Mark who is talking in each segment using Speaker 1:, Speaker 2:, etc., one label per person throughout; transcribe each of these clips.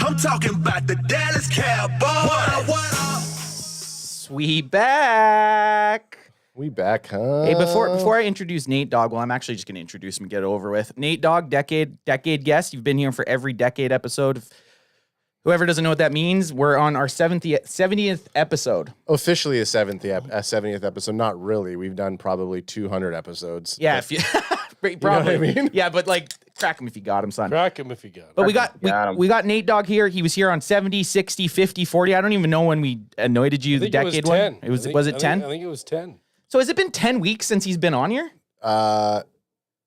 Speaker 1: I'm talking about the Dallas Cowboys. What up?
Speaker 2: We back.
Speaker 3: We back, huh?
Speaker 2: Hey, before I introduce Nate Dogg, well, I'm actually just going to introduce him and get it over with. Nate Dogg, decade guest. You've been here for every decade episode. Whoever doesn't know what that means, we're on our 70th episode.
Speaker 3: Officially a 70th episode. Not really. We've done probably 200 episodes.
Speaker 2: Yeah, if you, probably.
Speaker 3: You know what I mean?
Speaker 2: Yeah, but like, crack him if you got him, son.
Speaker 4: Crack him if you got him.
Speaker 2: But we got Nate Dogg here. He was here on 70, 60, 50, 40. I don't even know when we anointed you the decade one. Was it 10?
Speaker 4: I think it was 10.
Speaker 2: So has it been 10 weeks since he's been on here?
Speaker 4: Yeah,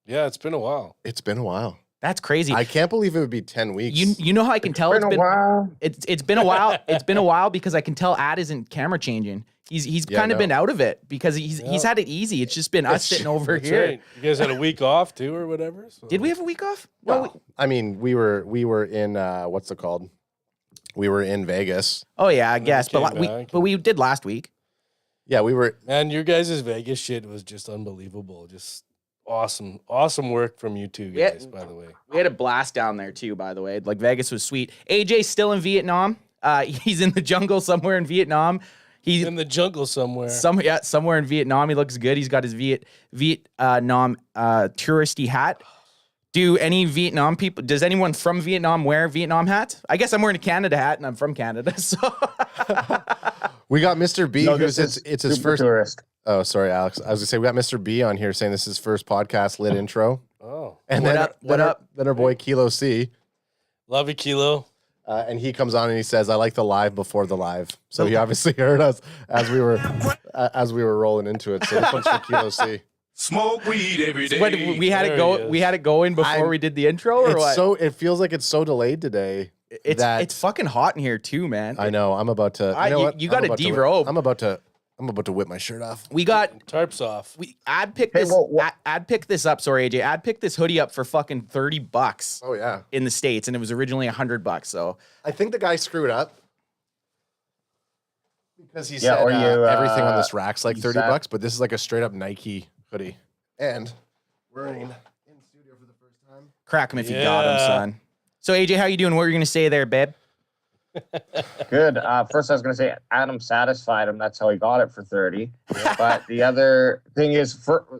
Speaker 4: it's been a while.
Speaker 3: It's been a while.
Speaker 2: That's crazy.
Speaker 3: I can't believe it would be 10 weeks.
Speaker 2: You know how I can tell
Speaker 5: It's been a while.
Speaker 2: It's been a while. It's been a while because I can tell Ad isn't camera changing. He's kind of been out of it because he's had it easy. It's just been us sitting over
Speaker 4: That's
Speaker 2: here.
Speaker 4: right. You guys had a week off too, or whatever. So.
Speaker 2: Did we have a week off?
Speaker 3: Well, I mean, we were in what's it called? We were in Vegas.
Speaker 2: Oh yeah, I guess.
Speaker 4: came
Speaker 2: But we did last week.
Speaker 3: Yeah, we were.
Speaker 4: Man, your guys' Vegas shit was just unbelievable. Just awesome work from you two guys. By the way,
Speaker 2: We had a blast down there too. By the way, like Vegas was sweet. AJ's still in Vietnam. He's in the jungle somewhere in Vietnam. He's
Speaker 4: in the jungle somewhere.
Speaker 2: Somewhere in Vietnam. He looks good. He's got his Vietnam touristy hat. Does anyone from Vietnam wear Vietnam hats? I guess I'm wearing a Canada hat and I'm from Canada. So
Speaker 3: We got Mr. B,
Speaker 5: this is
Speaker 3: it's his first.
Speaker 5: tourist.
Speaker 3: Oh, sorry, Alex. I was gonna say we got Mr. B on here saying this is his first podcast lit intro.
Speaker 4: Oh,
Speaker 3: And
Speaker 2: What up?
Speaker 3: Then our boy Kilo C,
Speaker 4: love you, Kilo.
Speaker 3: and he comes on and he says, "I like the live before the live." So he obviously heard us as we were rolling into it. So this one's for Kilo C.
Speaker 1: Smoke weed every day.
Speaker 2: What, we had
Speaker 4: There
Speaker 2: it
Speaker 4: he
Speaker 2: go.
Speaker 4: is.
Speaker 2: We had it going before we did the intro, or what?
Speaker 3: It feels like it's so delayed today.
Speaker 2: It's fucking hot in here too, man.
Speaker 3: I know. I'm about to. You know what?
Speaker 2: you got
Speaker 3: I'm
Speaker 2: to
Speaker 3: about to whip-
Speaker 2: derobe.
Speaker 3: I'm about to whip my shirt off.
Speaker 2: We got.
Speaker 4: Tarps off.
Speaker 2: Ad picked
Speaker 5: Hey,
Speaker 2: this.
Speaker 5: well,
Speaker 2: Ad picked this up. Sorry, AJ. Ad picked this hoodie up for fucking $30
Speaker 3: Oh yeah.
Speaker 2: in the States, and it was originally $100. So
Speaker 3: I think the guy screwed up because he
Speaker 5: Yeah,
Speaker 3: said
Speaker 5: or you,
Speaker 3: everything on this rack's like
Speaker 5: you
Speaker 3: $30, but this is like a straight up Nike hoodie. And we're in studio for the first time.
Speaker 2: crack him if you got him,
Speaker 4: Yeah.
Speaker 2: son. So AJ, how you doing? What were you gonna say there, babe?
Speaker 5: Good. First, I was going to say Adam satisfied him. That's how he got it for 30. But the other thing is,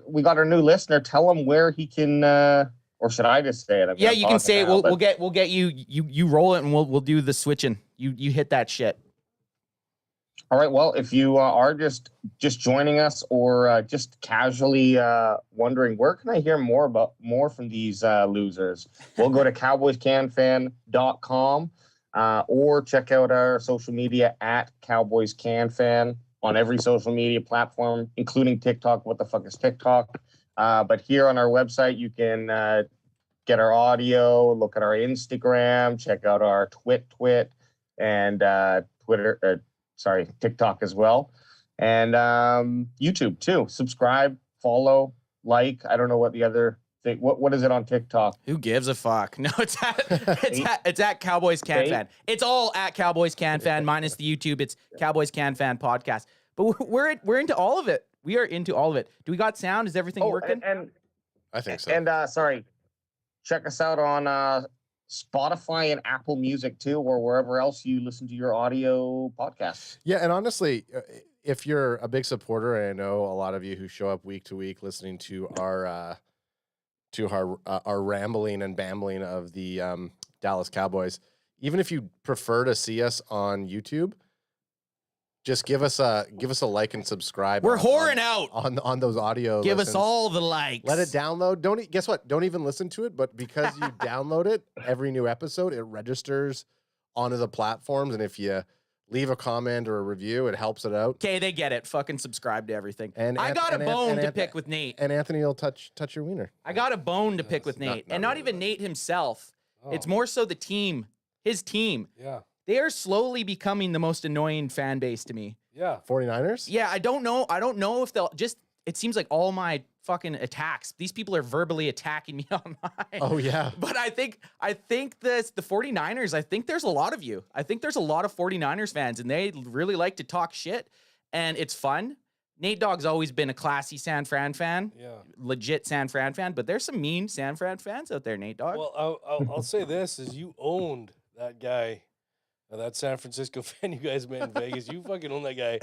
Speaker 5: we got our new listener. Tell him where he can, or should I just say it?
Speaker 2: Yeah, you can say it. We'll get you. You roll it, and we'll do the switching. You hit that shit.
Speaker 5: All right. Well, if you are just joining us or just casually wondering where can I hear more from these losers, we'll go to cowboyscanfan.com or check out our social media at Cowboys CanFan on every social media platform, including TikTok. What the fuck is TikTok? But here on our website, you can get our audio, look at our Instagram, check out our Twit, and Twitter. TikTok as well. And YouTube too. Subscribe, follow, like. I don't know what the other thing. What is it on TikTok?
Speaker 2: Who gives a fuck? No, it's at Cowboys CanFan. It's all at Cowboys CanFan minus the YouTube. It's Cowboys CanFan podcast. But we're into all of it. We are into all of it. Do we got sound? Is everything working?
Speaker 5: And
Speaker 3: I think so.
Speaker 5: And check us out on Spotify and Apple Music too, or wherever else you listen to your audio podcasts.
Speaker 3: Yeah, and honestly, if you're a big supporter, and I know a lot of you who show up week to week listening to our rambling and bambling of the Dallas Cowboys, even if you prefer to see us on YouTube, just give us a like and subscribe.
Speaker 2: We're whoring out
Speaker 3: on those audio.
Speaker 2: Give
Speaker 3: listens.
Speaker 2: us all the likes.
Speaker 3: Let it download. Guess what? Don't even listen to it. But because you download it, every new episode, it registers onto the platforms. And if you leave a comment or a review, it helps it out.
Speaker 2: Okay, they get it. Fucking subscribe to everything.
Speaker 3: And
Speaker 2: I got a bone to pick with Nate.
Speaker 3: And Anthony will touch your wiener.
Speaker 2: I got a bone to pick with Nate. And not even Nate himself.
Speaker 4: Oh.
Speaker 2: It's more so the team. His team.
Speaker 4: Yeah.
Speaker 2: They are slowly becoming the most annoying fan base to me.
Speaker 4: Yeah.
Speaker 3: 49ers?
Speaker 2: Yeah, I don't know if they'll just. It seems like all my fucking attacks. These people are verbally attacking me online.
Speaker 3: Oh yeah.
Speaker 2: But I think the 49ers, I think there's a lot of you. I think there's a lot of 49ers fans, and they really like to talk shit, and it's fun. Nate Dogg's always been a classy San Fran fan.
Speaker 4: Yeah.
Speaker 2: Legit San Fran fan, but there's some mean San Fran fans out there, Nate Dogg.
Speaker 4: Well, I'll say this: is you owned that guy that San Francisco fan you guys met in Vegas, you fucking own that guy.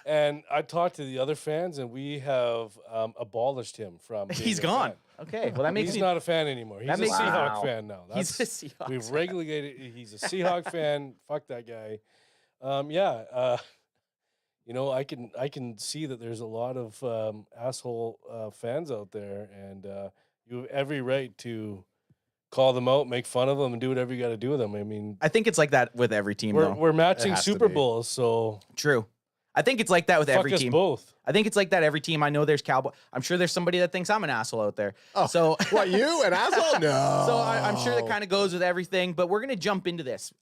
Speaker 4: And I talked to the other fans, and we have abolished him from. Being
Speaker 2: He's
Speaker 4: a
Speaker 2: fan.
Speaker 4: fan.
Speaker 2: Okay, well that makes
Speaker 4: He's
Speaker 2: me.
Speaker 4: not a fan anymore. He's
Speaker 2: That
Speaker 4: a
Speaker 2: makes-
Speaker 4: Seahawk
Speaker 5: Wow.
Speaker 4: fan now.
Speaker 2: He's a Seahawks
Speaker 4: We've
Speaker 2: fan.
Speaker 4: regulated. He's a Seahawk fan. Fuck that guy. I can see that there's a lot of asshole fans out there, and you have every right to call them out, make fun of them, and do whatever you got to do with them. I mean,
Speaker 2: I think it's like that with every team,
Speaker 4: we're
Speaker 2: though.
Speaker 4: we're matching
Speaker 3: has to
Speaker 4: Super
Speaker 3: be.
Speaker 4: Bowls, so
Speaker 2: True. I think it's like that with
Speaker 4: fuck
Speaker 2: every
Speaker 4: us
Speaker 2: team.
Speaker 4: both.
Speaker 2: I think it's like that every team. I know there's Cowboy. I'm sure there's somebody that thinks I'm an asshole out there.
Speaker 3: Oh,
Speaker 2: So
Speaker 3: what, you an asshole? No.
Speaker 2: So I'm sure that kind of goes with everything, but we're going to jump into this.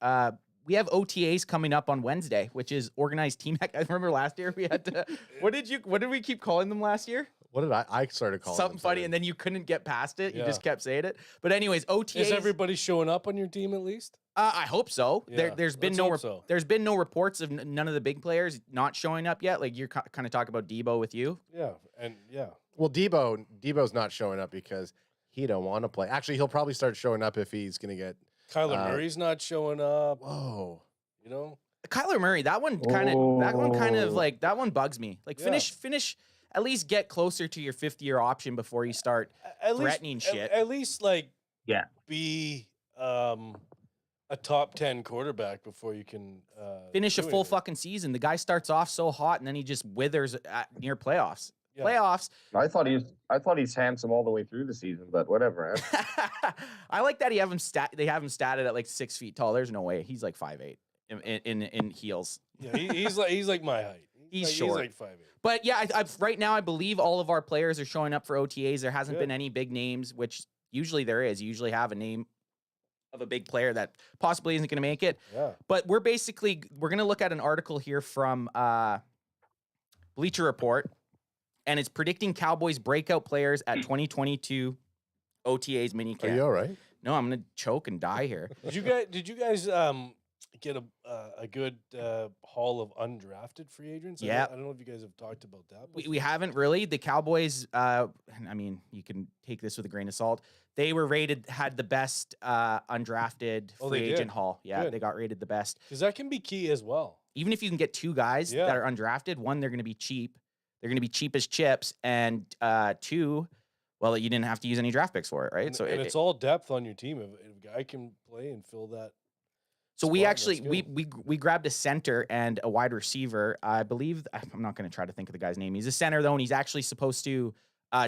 Speaker 2: We have OTAs coming up on Wednesday, which is organized team. I remember last year we had to, what did we keep calling them last year?
Speaker 3: What did I started calling
Speaker 2: Something
Speaker 3: them
Speaker 2: funny,
Speaker 3: something.
Speaker 2: and then you couldn't get past it. You
Speaker 4: Yeah.
Speaker 2: just kept saying it. But anyways, OTAs.
Speaker 4: Is everybody showing up on your team at least?
Speaker 2: I hope so.
Speaker 4: Yeah,
Speaker 2: There's been
Speaker 4: let's
Speaker 2: no
Speaker 4: hope so.
Speaker 2: there's been no reports of none of the big players not showing up yet. Like you're kind of talking about Debo with you.
Speaker 4: Yeah, and yeah.
Speaker 3: Well, Debo's not showing up because he don't want to play. Actually, he'll probably start showing up if he's going to get.
Speaker 4: Kyler Murray's not showing up.
Speaker 3: Whoa.
Speaker 4: You know,
Speaker 2: Kyler Murray, that one kind of like that one bugs me. Like finish at least get closer to your 5th-year option before you start
Speaker 4: at
Speaker 2: threatening
Speaker 4: least,
Speaker 2: shit.
Speaker 4: At least like
Speaker 5: Yeah.
Speaker 4: be a top 10 quarterback before you can
Speaker 2: finish a
Speaker 4: do
Speaker 2: full
Speaker 4: anything.
Speaker 2: fucking season. The guy starts off so hot and then he just withers near playoffs.
Speaker 4: Yeah.
Speaker 2: Playoffs.
Speaker 5: I thought he's handsome all the way through the season, but whatever.
Speaker 2: I like that they have him statted at like 6 feet tall. There's no way he's like 5'8" in heels.
Speaker 4: Yeah, he's like my height.
Speaker 2: He's
Speaker 4: like,
Speaker 2: short.
Speaker 4: He's like 5'8".
Speaker 2: But yeah, right now I believe all of our players are showing up for OTAs. There hasn't
Speaker 4: Good.
Speaker 2: been any big names, which usually there is. You usually have a name of a big player that possibly isn't going to make it.
Speaker 4: Yeah.
Speaker 2: But we're going to look at an article here from Bleacher Report, and it's predicting Cowboys breakout players at 2022 OTAs minicamp.
Speaker 3: Are you all right?
Speaker 2: No, I'm going to choke and die here.
Speaker 4: Did you guys get a good haul of undrafted free agents?
Speaker 2: Yeah.
Speaker 4: I don't know if you guys have talked about that.
Speaker 2: We haven't really. The Cowboys, I mean, you can take this with a grain of salt. They were had the best undrafted
Speaker 4: Oh,
Speaker 2: free
Speaker 4: they
Speaker 2: agent
Speaker 4: did?
Speaker 2: haul. Yeah,
Speaker 4: Good.
Speaker 2: they got rated the best.
Speaker 4: Because that can be key as well.
Speaker 2: Even if you can get 2 guys
Speaker 4: Yeah.
Speaker 2: that are undrafted, one, they're going to be cheap. They're going to be cheap as chips. And 2, well, you didn't have to use any draft picks for it, right?
Speaker 4: And, it's all depth on your team. If a guy can play and fill that.
Speaker 2: So we
Speaker 4: spot,
Speaker 2: actually
Speaker 4: that's
Speaker 2: we grabbed a center and a wide receiver. I believe I'm not going to try to think of the guy's name. He's a center though, and he's actually supposed to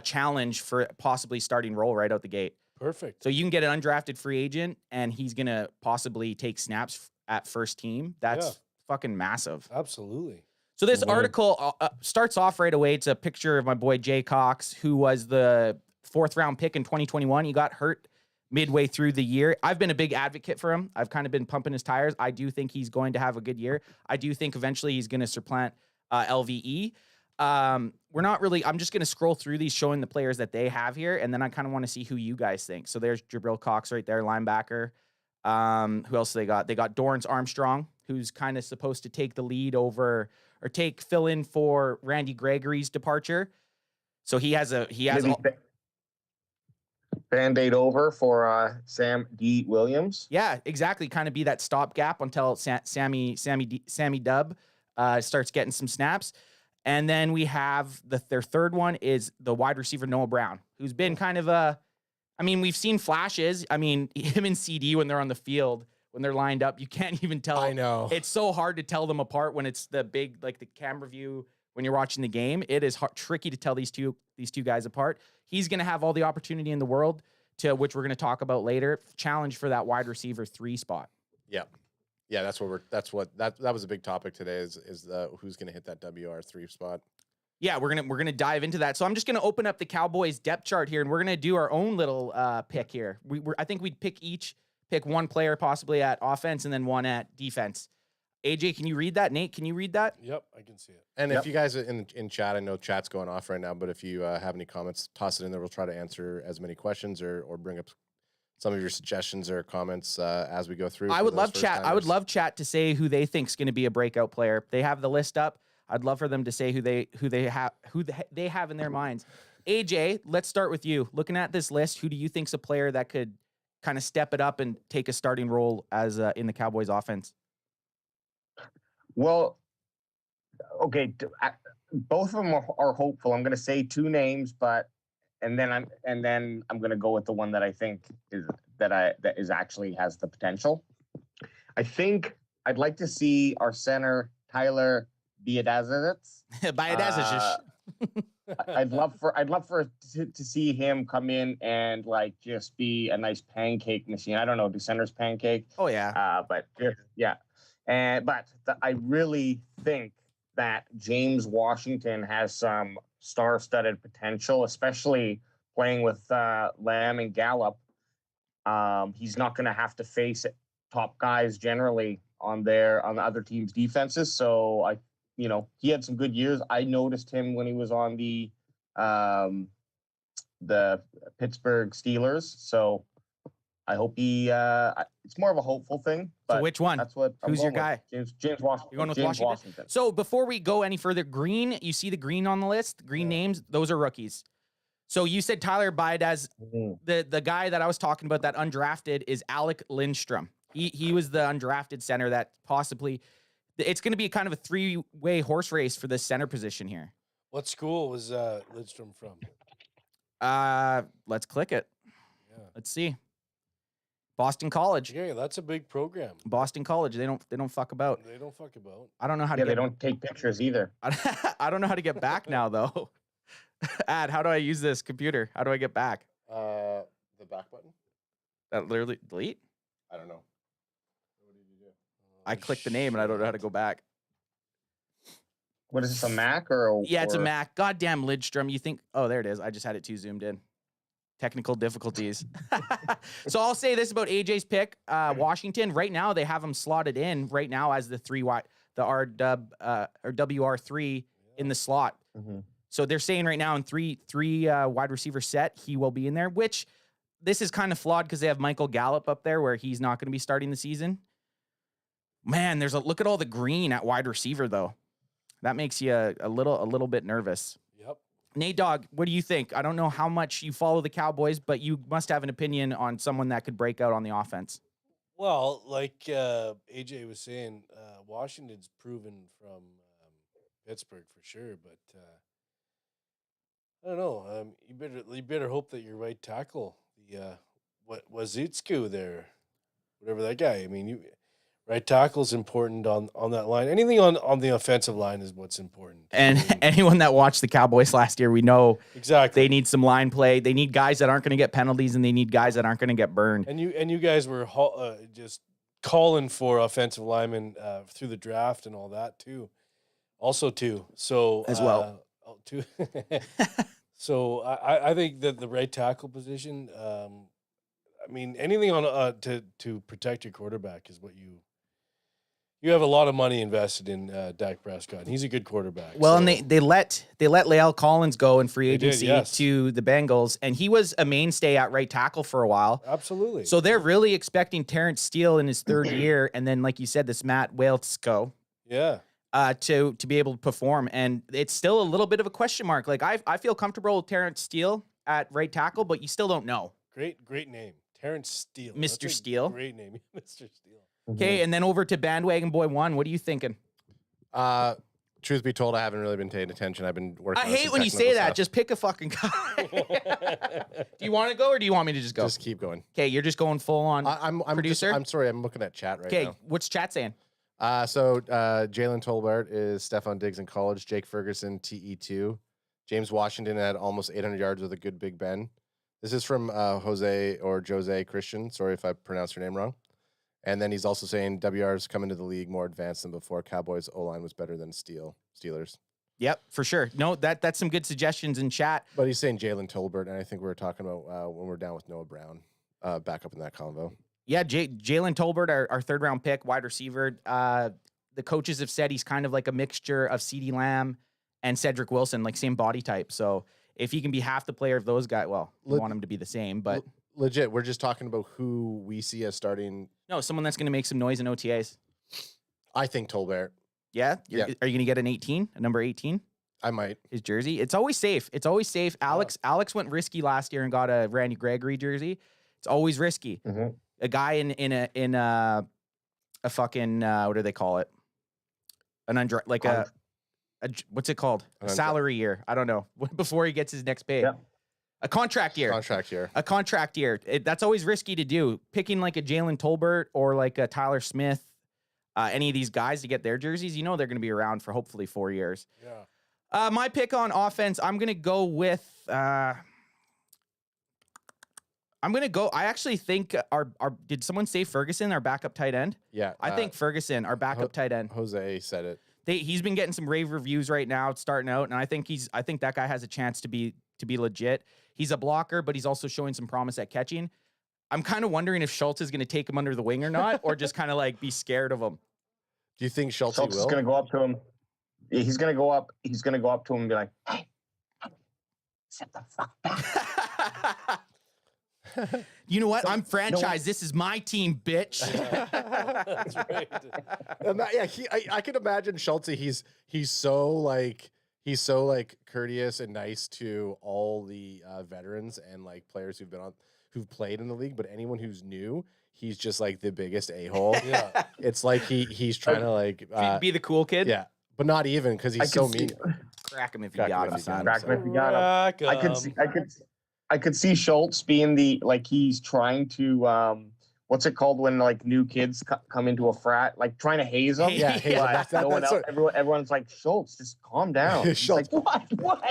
Speaker 2: challenge for possibly starting role right out the gate.
Speaker 4: Perfect.
Speaker 2: So you can get an undrafted free agent, and he's going to possibly take snaps at first team. That's
Speaker 4: Yeah.
Speaker 2: fucking massive.
Speaker 4: Absolutely.
Speaker 2: So this
Speaker 5: Mhm.
Speaker 2: article starts off right away. It's a picture of my boy Jay Cox, who was the 4th round pick in 2021. He got hurt midway through the year. I've been a big advocate for him. I've kind of been pumping his tires. I do think he's going to have a good year. I do think eventually he's going to supplant LVE. We're not really, I'm just going to scroll through these showing the players that they have here. And then I kind of want to see who you guys think. So there's Jabril Cox right there, linebacker. Who else they got? They got Dorrance Armstrong, who's kind of supposed to take the lead over or fill in for Randy Gregory's departure. So he has
Speaker 5: Maybe Band-Aid over for Sam D. Williams.
Speaker 2: yeah, exactly. Kind of be that stopgap until Sammy Dubb starts getting some snaps. And then we have their third one is the wide receiver Noah Brown, who's been kind of I mean, we've seen flashes. I mean, him and CD when they're on the field, when they're lined up, you can't even tell.
Speaker 3: I know.
Speaker 2: It's so hard to tell them apart when it's the big, like the camera view when you're watching the game. It is tricky to tell these two guys apart. He's going to have all the opportunity in the world, to which we're going to talk about later. Challenge for that wide receiver 3 spot.
Speaker 3: Yeah. Yeah, that was a big topic today is who's going to hit that WR3 spot.
Speaker 2: Yeah, we're gonna dive into that. So I'm just gonna open up the Cowboys depth chart here, and we're gonna do our own little pick here. I think we'd pick one player possibly at offense and then one at defense. AJ, can you read that? Nate, can you read that?
Speaker 4: Yep, I can see it.
Speaker 3: And if you guys are in chat, I know chat's going off right now, but if you have any comments, toss it in there. We'll try to answer as many questions or bring up some of your suggestions or comments as we go through.
Speaker 2: I
Speaker 3: for
Speaker 2: would
Speaker 3: those
Speaker 2: love chat. I would
Speaker 3: first-timers.
Speaker 2: love chat to say who they think's going to be a breakout player. They have the list up. I'd love for them to say who they have in their minds. AJ, let's start with you. Looking at this list, who do you think's a player that could kind of step it up and take a starting role as in the Cowboys offense?
Speaker 5: Well, okay, both of them are hopeful. I'm going to say two names, and then I'm going to go with the one that I think is actually has the potential. I think I'd like to see our center Tyler Biadasz. I'd love to see him come in and like just be a nice pancake machine. I don't know, do centers pancake?
Speaker 2: Oh yeah.
Speaker 5: But I really think that James Washington has some star-studded potential, especially playing with Lamb and Gallup. He's not going to have to face top guys generally on the other team's defenses. So he had some good years. I noticed him when he was on the Pittsburgh Steelers. So I hope it's more of a hopeful thing. But
Speaker 2: so which one?
Speaker 5: That's what.
Speaker 2: Who's your guy?
Speaker 5: James Washington.
Speaker 2: You're going with
Speaker 5: James
Speaker 2: Washington? So before we go any further, green, you see the green on the list, green names, those are rookies. So you said Tyler Biadasz. The guy that I was talking about that undrafted is Alec Lindstrom. He was the undrafted center that possibly it's going to be kind of a three-way horse race for this center position here.
Speaker 4: What school was Lindstrom from?
Speaker 2: Let's click it.
Speaker 4: Yeah.
Speaker 2: Let's see. Boston College.
Speaker 4: Yeah, that's a big program.
Speaker 2: Boston College. They don't fuck about.
Speaker 4: They don't fuck about.
Speaker 2: I don't know how to
Speaker 5: they don't take pictures either.
Speaker 2: I don't know how to get back now though. How do I use this computer? How do I get back?
Speaker 3: The back button.
Speaker 2: That literally delete?
Speaker 3: I don't know. What did you do?
Speaker 2: I clicked the name and I don't know how to go back.
Speaker 5: What is this, a Mac or?
Speaker 2: Yeah, it's a Mac. Goddamn Lidstrom. You think? Oh, there it is. I just had it too zoomed in. Technical difficulties. So I'll say this about AJ's pick. Washington, right now, they have him slotted in right now as the WR3 in the slot.
Speaker 5: Mm-hmm.
Speaker 2: So they're saying right now in three wide receiver set, he will be in there, which this is kind of flawed because they have Michael Gallup up there where he's not going to be starting the season. Man, look at all the green at wide receiver, though. That makes you a little bit nervous.
Speaker 4: Yep.
Speaker 2: Nate Dogg, what do you think? I don't know how much you follow the Cowboys, but you must have an opinion on someone that could break out on the offense.
Speaker 4: Well, like AJ was saying, Washington's proven from Pittsburgh for sure, but I don't know. You better hope that your right tackle, what Wazitsku there, whatever that guy. I mean, right tackle is important on that line. Anything on the offensive line is what's important.
Speaker 2: And anyone that watched the Cowboys last year, we know
Speaker 4: exactly
Speaker 2: they need some line play. They need guys that aren't going to get penalties, and they need guys that aren't going to get burned.
Speaker 4: And you guys were just calling for offensive linemen through the draft and all that too. Also too. So
Speaker 2: as well.
Speaker 4: Too. So I think that the right tackle position. I mean, anything on to protect your quarterback is what you have a lot of money invested in Dak Prescott, and he's a good quarterback.
Speaker 2: Well,
Speaker 4: so.
Speaker 2: and they let Lael Collins go in free agency
Speaker 4: yes.
Speaker 2: to the Bengals, and he was a mainstay at right tackle for a while.
Speaker 4: Absolutely.
Speaker 2: So they're really expecting Terrence Steele in his third year, and then, like you said, this Matt Waletzko.
Speaker 4: Yeah.
Speaker 2: To be able to perform, and it's still a little bit of a question mark. Like I feel comfortable with Terrence Steele at right tackle, but you still don't know.
Speaker 4: Great name, Terrence Steele.
Speaker 2: Mr. Steele.
Speaker 4: Great name, Mr. Steele.
Speaker 2: Okay, and then over to Bandwagon Boy 1. What are you thinking?
Speaker 3: Truth be told, I haven't really been paying attention. I've been working.
Speaker 2: I hate when you say that. Just pick a fucking guy. Do you want to go, or do you want me to just go?
Speaker 3: Just keep going.
Speaker 2: Okay, you're just going full on
Speaker 3: I'm
Speaker 2: producer?
Speaker 3: I'm sorry. I'm looking at chat right now.
Speaker 2: Okay, what's chat saying?
Speaker 3: So Jalen Tolbert is Stephon Diggs in college. Jake Ferguson, TE2. James Washington had almost 800 yards with a good Big Ben. This is from Jose Christian. Sorry if I pronounced your name wrong. And then he's also saying WR's coming to the league more advanced than before. Cowboys O-line was better than Steelers. Yep,
Speaker 2: for sure. No, that's some good suggestions in chat.
Speaker 3: But he's saying Jalen Tolbert, and I think we were talking about when we're down with Noah Brown back up in that convo.
Speaker 2: Yeah, Jalen Tolbert, our third-round pick, wide receiver. The coaches have said he's kind of like a mixture of CeeDee Lamb and Cedric Wilson, like same body type. So if he can be half the player of those guys, well, we want him to be the same. But
Speaker 3: legit, we're just talking about who we see as starting.
Speaker 2: No, someone that's going to make some noise in OTAs.
Speaker 3: I think Tolbert.
Speaker 2: Yeah? Are you going to get a number 18?
Speaker 3: I might.
Speaker 2: His jersey. It's always safe. Alex went risky last year and got a Randy Gregory jersey. It's always risky.
Speaker 5: Mm-hmm.
Speaker 2: A guy in a fucking what do they call it? like a what's it called? A salary year. I don't know. Before he gets his next pay.
Speaker 5: Yeah.
Speaker 2: A contract year. A contract year. That's always risky to do. Picking like a Jalen Tolbert or like a Tyler Smith, any of these guys to get their jerseys, you know they're going to be around for hopefully 4 years.
Speaker 4: Yeah.
Speaker 2: My pick on offense, I'm going to go with I actually think did someone say Ferguson, our backup tight end?
Speaker 3: Yeah.
Speaker 2: I think Ferguson, our backup tight end.
Speaker 3: Jose said it.
Speaker 2: He's been getting some rave reviews right now. It's starting out, and I think that guy has a chance to be legit. He's a blocker, but he's also showing some promise at catching. I'm kind of wondering if Schultz is going to take him under the wing or not, or just kind of like be scared of him.
Speaker 3: Do you think Schultz
Speaker 5: Schultz is going to go up to him? He's going to go up. He's going to go up to him and be like, "Hey, sit the fuck back."
Speaker 2: You know what? I'm franchise. This is my team, bitch.
Speaker 4: That's right.
Speaker 3: I can imagine Schultz. He's so courteous and nice to all the veterans and like players who've played in the league, but anyone who's new, he's just like the biggest a-hole.
Speaker 4: Yeah.
Speaker 3: It's like he's trying to like
Speaker 2: be the cool kid.
Speaker 3: yeah, but not even because he's so mean.
Speaker 2: Crack him if you got him, son.
Speaker 5: Crack him if you got him. I could see Schultz being he's trying to what's it called when like new kids come into a frat, like trying to haze them.
Speaker 3: Yeah, haze 'em.
Speaker 5: Everyone's like, Schultz, just calm down. He's
Speaker 3: Schultz.
Speaker 5: like, what?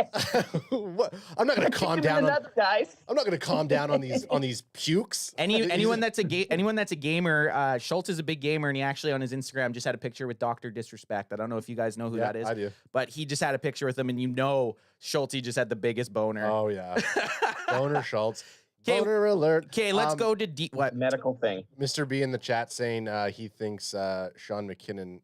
Speaker 3: What? I'm not going to calm down.
Speaker 5: Guys.
Speaker 3: I'm not going to calm down on these pukes.
Speaker 2: Anyone that's a gamer, Schultz is a big gamer, and he actually on his Instagram just had a picture with Dr. Disrespect. I don't know if you guys know who that is.
Speaker 3: I do.
Speaker 2: But he just had a picture with him, and Schultz just had the biggest boner.
Speaker 3: Oh yeah, boner Schultz. Boner alert.
Speaker 2: Okay, let's go to what
Speaker 5: medical thing.
Speaker 3: Mr. B in the chat saying he thinks Sean McKeon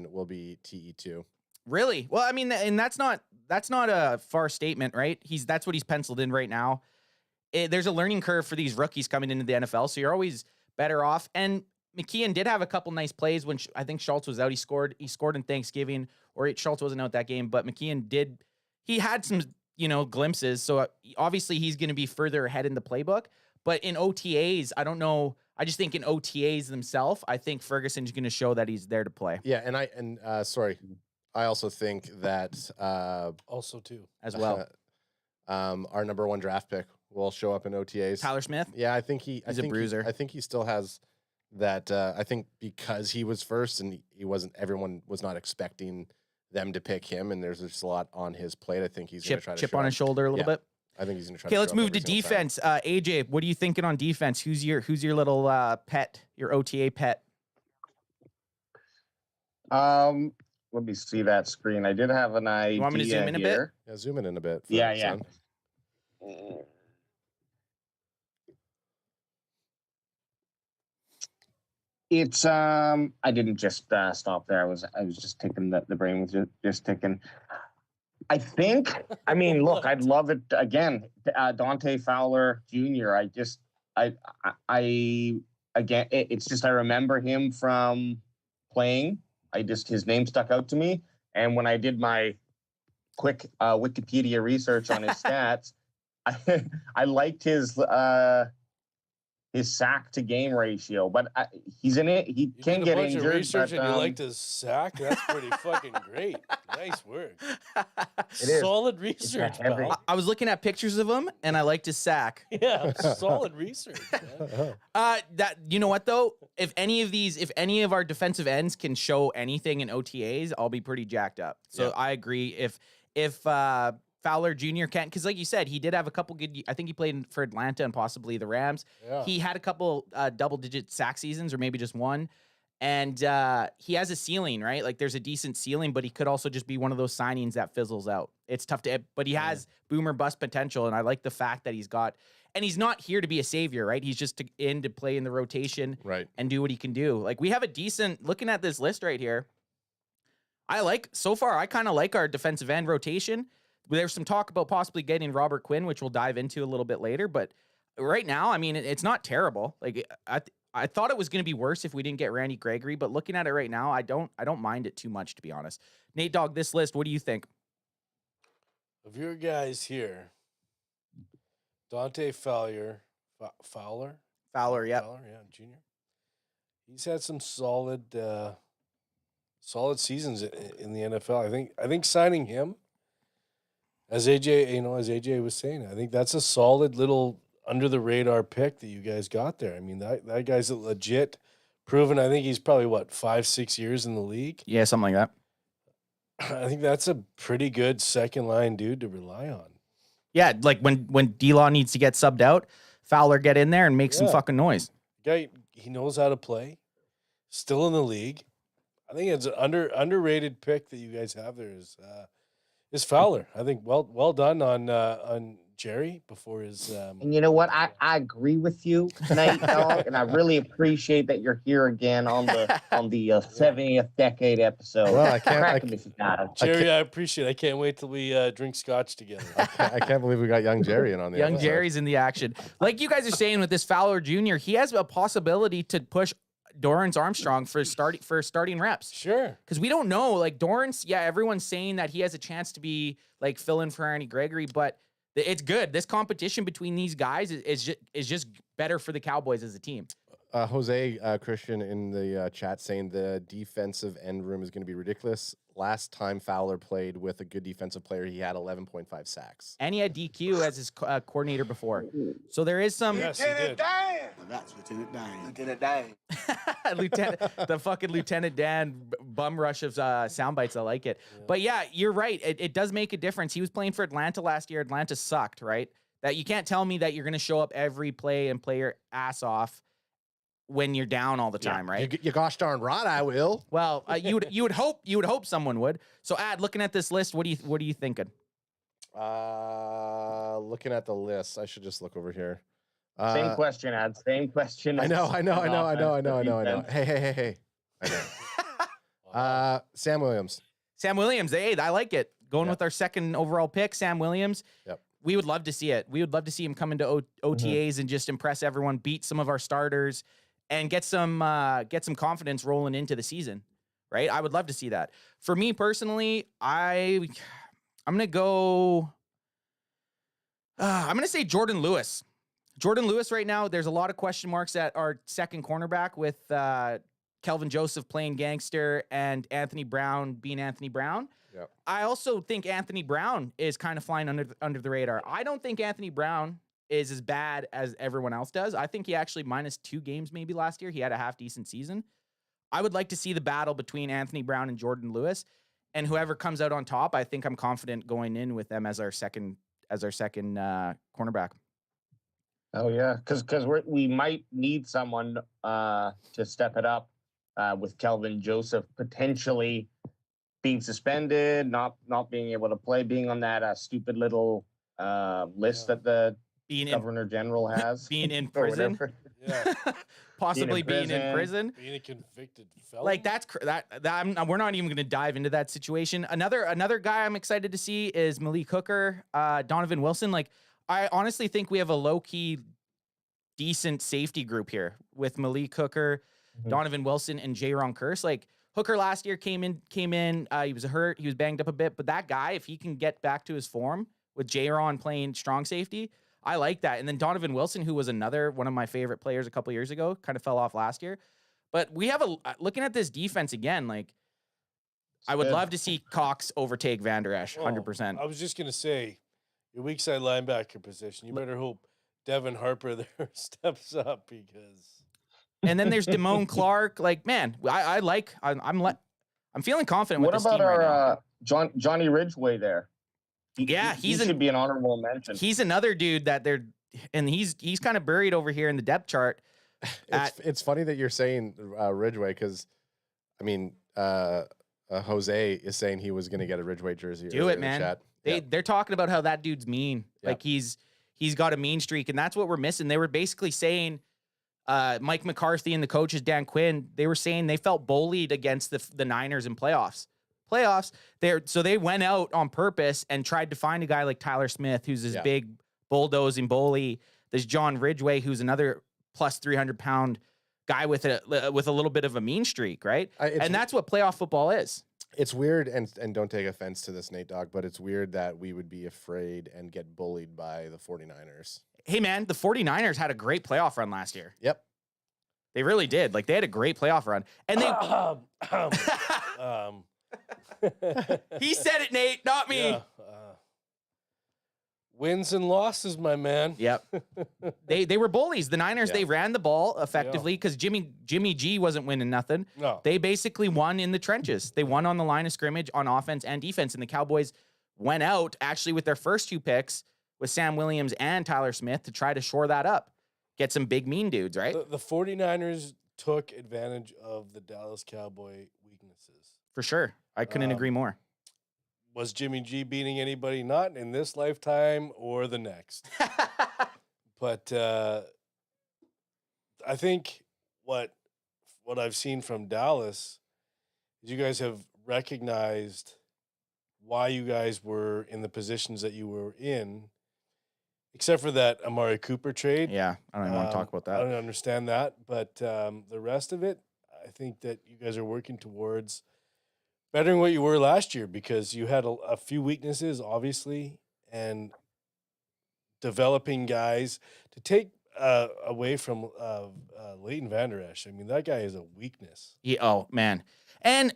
Speaker 3: will be TE2.
Speaker 2: Really? Well, I mean, and that's not a far statement, right? That's what he's penciled in right now. There's a learning curve for these rookies coming into the NFL, so you're always better off. And McKeon did have a couple nice plays when I think Schultz was out. He scored in Thanksgiving, or Schultz wasn't out that game, but McKeon did. He had some glimpses. So obviously he's going to be further ahead in the playbook, but in OTAs, I don't know. I just think in OTAs themselves, I think Ferguson's going to show that he's there to play.
Speaker 3: Yeah. And I also think that,
Speaker 4: Also too.
Speaker 2: As well.
Speaker 3: Our number one draft pick will show up in OTAs.
Speaker 2: Tyler Smith.
Speaker 3: Yeah. I think he's
Speaker 2: a bruiser.
Speaker 3: I think he still has that. I think because he was first and everyone was not expecting them to pick him, and there's just a lot on his plate. I think he's going to try to
Speaker 2: chip on his shoulder a little bit.
Speaker 3: I think he's going to try.
Speaker 2: Okay, let's move to defense. AJ, what are you thinking on defense? Who's your little pet? Your OTA pet?
Speaker 5: Let me see that screen. I did have an idea.
Speaker 2: You want me to zoom in a bit?
Speaker 3: Yeah, zoom in a bit.
Speaker 5: Yeah. It's I didn't just stop there. I was just ticking the brain was just ticking. I think. I mean, look, I'd love it again. Dante Fowler Jr. It's just I remember him from playing. His name stuck out to me, and when I did my quick Wikipedia research on his stats, I liked his sack to game ratio, but he's in it. He can get injured.
Speaker 4: Research and you liked his sack. That's pretty fucking great. Nice work.
Speaker 5: It is.
Speaker 4: Solid research, pal.
Speaker 2: I was looking at pictures of him, and I liked his sack.
Speaker 4: Yeah, solid research. Man.
Speaker 2: You know what though? If any of our defensive ends can show anything in OTAs, I'll be pretty jacked up. So I agree. If Fowler Jr. can't, because like you said, he did have a couple good. I think he played for Atlanta and possibly the Rams.
Speaker 4: Yeah.
Speaker 2: He had a couple double-digit sack seasons, or maybe just one. And he has a ceiling, right? Like there's a decent ceiling, but he could also just be one of those signings that fizzles out. It's tough to, but he has boomer bust potential, and I like the fact that he's not here to be a savior, right? He's just in to play in the rotation,
Speaker 3: right,
Speaker 2: and do what he can do. Like we have a decent. Looking at this list right here, I kind of like our defensive end rotation. There's some talk about possibly getting Robert Quinn, which we'll dive into a little bit later. But right now, I mean, it's not terrible. Like I thought it was going to be worse if we didn't get Randy Gregory, but looking at it right now, I don't mind it too much, to be honest. Nate Dogg, this list, what do you think?
Speaker 4: Of your guys here, Dante Fowler,
Speaker 2: yeah,
Speaker 4: Fowler, yeah, junior. He's had some solid solid seasons in the NFL. I think signing him, as AJ was saying, I think that's a solid little under the radar pick that you guys got there. I mean, that guy's a legit proven. I think he's probably 5-6 years in the league.
Speaker 2: Yeah, something like that.
Speaker 4: I think that's a pretty good second line dude to rely on.
Speaker 2: Yeah, like when D-Law needs to get subbed out, Fowler get in there and make some fucking noise.
Speaker 4: Guy, he knows how to play. Still in the league. I think it's an underrated pick that you guys have there is Fowler. I think well done on Jerry before his.
Speaker 5: And you know what? I agree with you, Nate Dogg, and I really appreciate that you're here again on the 70th decade episode.
Speaker 3: Well, I can't.
Speaker 4: Jerry, I appreciate it. I can't wait till we drink scotch together.
Speaker 3: I can't believe we got young Jerry in on the
Speaker 2: Young
Speaker 3: episode.
Speaker 2: Jerry's in the action. Like you guys are saying with this Fowler Jr., he has a possibility to push Dorrance Armstrong for starting reps.
Speaker 4: Sure.
Speaker 2: Because we don't know. Like Dorrance, yeah, everyone's saying that he has a chance to be like fill in for Ernie Gregory, but it's good. This competition between these guys is just better for the Cowboys as a team.
Speaker 3: Jose Christian in the chat saying the defensive end room is going to be ridiculous. Last time Fowler played with a good defensive player, he had 11.5 sacks.
Speaker 2: And he had DQ as his coordinator before. So there is some...
Speaker 4: Yes, he did.
Speaker 1: Well, that's Lieutenant Dan. Lieutenant Dan.
Speaker 2: the fucking Lieutenant Dan bum rush of sound bites. I like it. Yeah. But yeah, you're right. It does make a difference. He was playing for Atlanta last year. Atlanta sucked, right? That you can't tell me that you're going to show up every play and play your ass off when you're down all the time, right?
Speaker 3: You gosh darn right, I will.
Speaker 2: Well, you would hope someone would. So, looking at this list, what are you thinking?
Speaker 3: Looking at the list, I should just look over here.
Speaker 5: Same question, Ad. Same question.
Speaker 3: I know. Hey. I know. Sam Williams.
Speaker 2: Sam Williams. Hey, I like it. Going with our second overall pick, Sam Williams.
Speaker 3: Yep.
Speaker 2: We would love to see it. We would love to see him come into OTAs and just impress everyone, beat some of our starters, and get some confidence rolling into the season, right? I would love to see that. For me personally, I'm gonna go. I'm gonna say Jordan Lewis. Jordan Lewis right now. There's a lot of question marks at our second cornerback with Kelvin Joseph playing gangster and Anthony Brown being Anthony Brown.
Speaker 3: Yep.
Speaker 2: I also think Anthony Brown is kind of flying under the radar. I don't think Anthony Brown is as bad as everyone else does. I think he actually -2 games maybe last year. He had a half decent season. I would like to see the battle between Anthony Brown and Jordan Lewis, and whoever comes out on top, I think I'm confident going in with them as our second cornerback.
Speaker 5: Oh yeah, because we might need someone to step it up with Kelvin Joseph potentially being suspended, not being able to play, being on that stupid little list that the Governor General has.
Speaker 2: Being in prison. Possibly being in prison.
Speaker 4: Being a convicted felon.
Speaker 2: Like we're not even going to dive into that situation. Another guy I'm excited to see is Malik Hooker, Donovan Wilson. Like I honestly think we have a low-key decent safety group here with Malik Hooker, Donovan Wilson, and Jaron Kearse. Like Hooker last year came in. He was hurt. He was banged up a bit. But that guy, if he can get back to his form with Jaron playing strong safety, I like that. And then Donovan Wilson, who was another one of my favorite players a couple years ago, kind of fell off last year. But we have looking at this defense again, like I would love to see Cox overtake Van Der Esch, 100%.
Speaker 4: I was just going to say, your weak side linebacker position, you better hope Devin Harper there steps up because...
Speaker 2: And then there's Damone Clark. Like, man, I'm feeling confident with this team right now.
Speaker 5: What about our Johnny Ridgeway there? He should be an honorable mention.
Speaker 2: He's another dude that he's kind of buried over here in the depth chart.
Speaker 3: It's funny that you're saying Ridgeway because, I mean, Jose is saying he was going to get a Ridgeway jersey.
Speaker 2: Do it, man. They're talking about how that dude's mean. Yep. Like he's got a mean streak, and that's what we're missing. They were basically saying Mike McCarthy and the coaches, Dan Quinn, they were saying they felt bullied against the Niners in playoffs. So they went out on purpose and tried to find a guy like Tyler Smith, who's this big bulldozing bully. There's John Ridgeway, who's another plus 300-pound guy with a little bit of a mean streak, right? And that's what playoff football is.
Speaker 3: It's weird, and don't take offense to this, Nate Dogg, but it's weird that we would be afraid and get bullied by the 49ers.
Speaker 2: Hey, man, the 49ers had a great playoff run last year.
Speaker 3: Yep.
Speaker 2: They really did. Like, they had a great playoff run. And they he said it, Nate, not me.
Speaker 4: Yeah, wins and losses, my man.
Speaker 2: Yep. They were bullies. The Niners, they ran the ball effectively because Jimmy G wasn't winning nothing.
Speaker 4: No.
Speaker 2: They basically won in the trenches. They won on the line of scrimmage on offense and defense. And the Cowboys went out actually with their first 2 picks with Sam Williams and Tyler Smith to try to shore that up. Get some big mean dudes, right?
Speaker 4: The 49ers took advantage of the Dallas Cowboy weaknesses.
Speaker 2: For sure. I couldn't agree more.
Speaker 4: Was Jimmy G beating anybody? Not in this lifetime or the next. But I think what I've seen from Dallas is you guys have recognized why you guys were in the positions that you were in, except for that Amari Cooper trade.
Speaker 2: Yeah, I don't even want to talk about
Speaker 4: I
Speaker 2: that.
Speaker 4: don't understand that, but the rest of it, I think that you guys are working towards bettering what you were last year because you had a few weaknesses, obviously, and developing guys to take away from Leighton Vander Esch. I mean, that guy is a weakness.
Speaker 2: Oh, man. And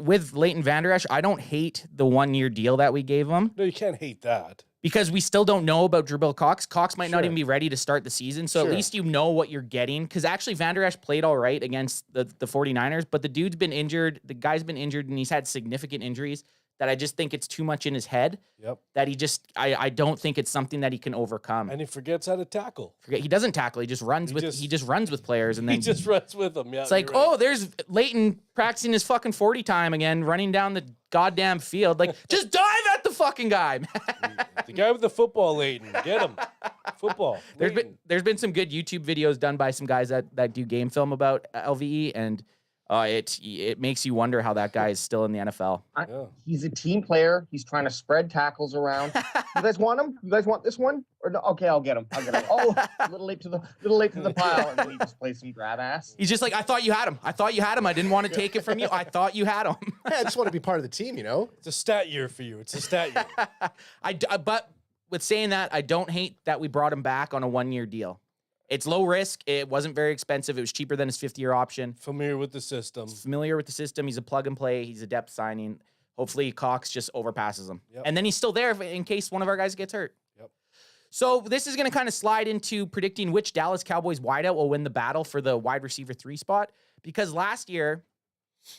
Speaker 2: with Leighton Vander Esch, I don't hate the 1-year deal that we gave him
Speaker 4: No, you can't hate that.
Speaker 2: because we still don't know about Jabril Cox. Cox might not
Speaker 4: Sure.
Speaker 2: even be ready to start the season, so
Speaker 4: Sure.
Speaker 2: at least you know what you're getting. Because actually, Vander Esch played all right against the 49ers, but the dude's been injured. The guy's been injured, and he's had significant injuries that I just think it's too much in his head
Speaker 4: Yep.
Speaker 2: that I don't think it's something that he can overcome.
Speaker 4: And he forgets how to tackle.
Speaker 2: He doesn't tackle. He just runs he just runs with players, and then
Speaker 4: He just runs with them. Yeah,
Speaker 2: it's like,
Speaker 4: you're right.
Speaker 2: oh, there's Leighton practicing his fucking 40 time again, running down the goddamn field. Like, just dive at the fucking guy, man.
Speaker 4: The guy with the football, Leighton. Get him. Football. Leighton.
Speaker 2: There's been some good YouTube videos done by some guys that do game film about LVE, and it makes you wonder how that guy is still in the NFL.
Speaker 4: Yeah.
Speaker 5: He's a team player. He's trying to spread tackles around. You guys want him? You guys want this one? Or no? Okay, I'll get him. Oh, a little late to the pile, and then he just plays some grab ass.
Speaker 2: He's just like, I thought you had him. I didn't want to take it from you. I thought you had him.
Speaker 3: Yeah, I just want to be part of the team, you know?
Speaker 4: It's a stat year for you. It's a stat year.
Speaker 2: But with saying that, I don't hate that we brought him back on a 1-year deal. It's low risk. It wasn't very expensive. It was cheaper than his 5th-year option.
Speaker 4: Familiar with the system.
Speaker 2: Familiar with the system. He's a plug and play. He's a depth signing. Hopefully, Cox just overpasses him.
Speaker 4: Yep.
Speaker 2: And then he's still there in case one of our guys gets hurt.
Speaker 4: Yep.
Speaker 2: So this is going to kind of slide into predicting which Dallas Cowboys wideout will win the battle for the wide receiver 3 spot. Because last year,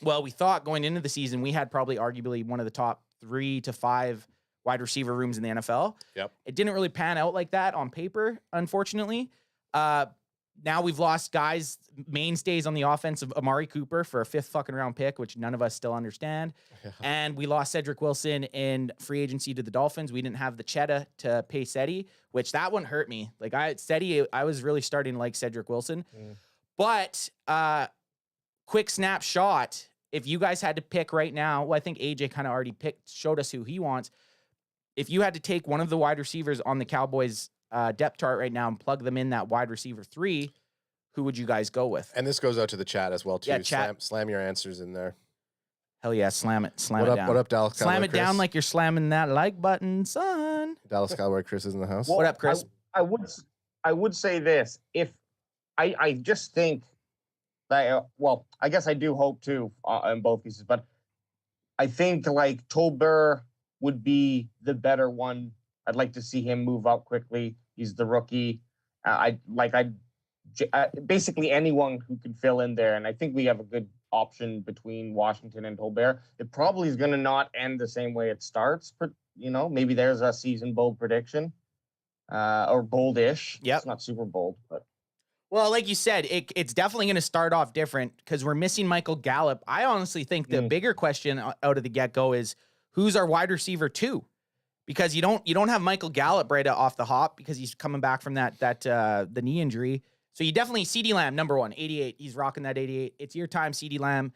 Speaker 2: well, we thought going into the season, we had probably arguably one of the top 3 to 5 wide receiver rooms in the NFL.
Speaker 3: Yep.
Speaker 2: It didn't really pan out like that on paper, unfortunately. Now we've lost guys, mainstays on the offense of Amari Cooper for a 5th fucking round pick, which none of us still understand. And we lost Cedric Wilson in free agency to the Dolphins. We didn't have the cheddar to pay Seti, which that one hurt me. Like I was really starting to like Cedric Wilson. But quick snapshot, if you guys had to pick right now, well, I think AJ kind of already showed us who he wants. If you had to take one of the wide receivers on the Cowboys depth chart right now and plug them in that wide receiver 3, who would you guys go with?
Speaker 3: And this goes out to the chat as well, too.
Speaker 2: Yeah, chat.
Speaker 3: Slam your answers in there.
Speaker 2: Hell yeah, slam it down.
Speaker 3: What up, Dallas Cowboy
Speaker 2: Slam it down
Speaker 3: Chris?
Speaker 2: like you're slamming that like button, son.
Speaker 3: Dallas Cowboy Chris is in the house.
Speaker 2: What up, Chris?
Speaker 5: I would say this. If I just think that I guess I do hope too in both cases, but I think like Tolbert would be the better one. I'd like to see him move up quickly. He's the rookie. Basically anyone who could fill in there, and I think we have a good option between Washington and Tolbert. It probably is going to not end the same way it starts, but maybe there's a season bold prediction, or boldish.
Speaker 2: Yep.
Speaker 5: It's not super bold, but
Speaker 2: Well, like you said, it's definitely going to start off different because we're missing Michael Gallup. I honestly think the bigger question out of the get-go is who's our wide receiver 2? Because you don't have Michael Gallup right off the hop because he's coming back from the knee injury. So you definitely CeeDee Lamb, number 1, 88. He's rocking that 88. It's your time, CeeDee Lamb.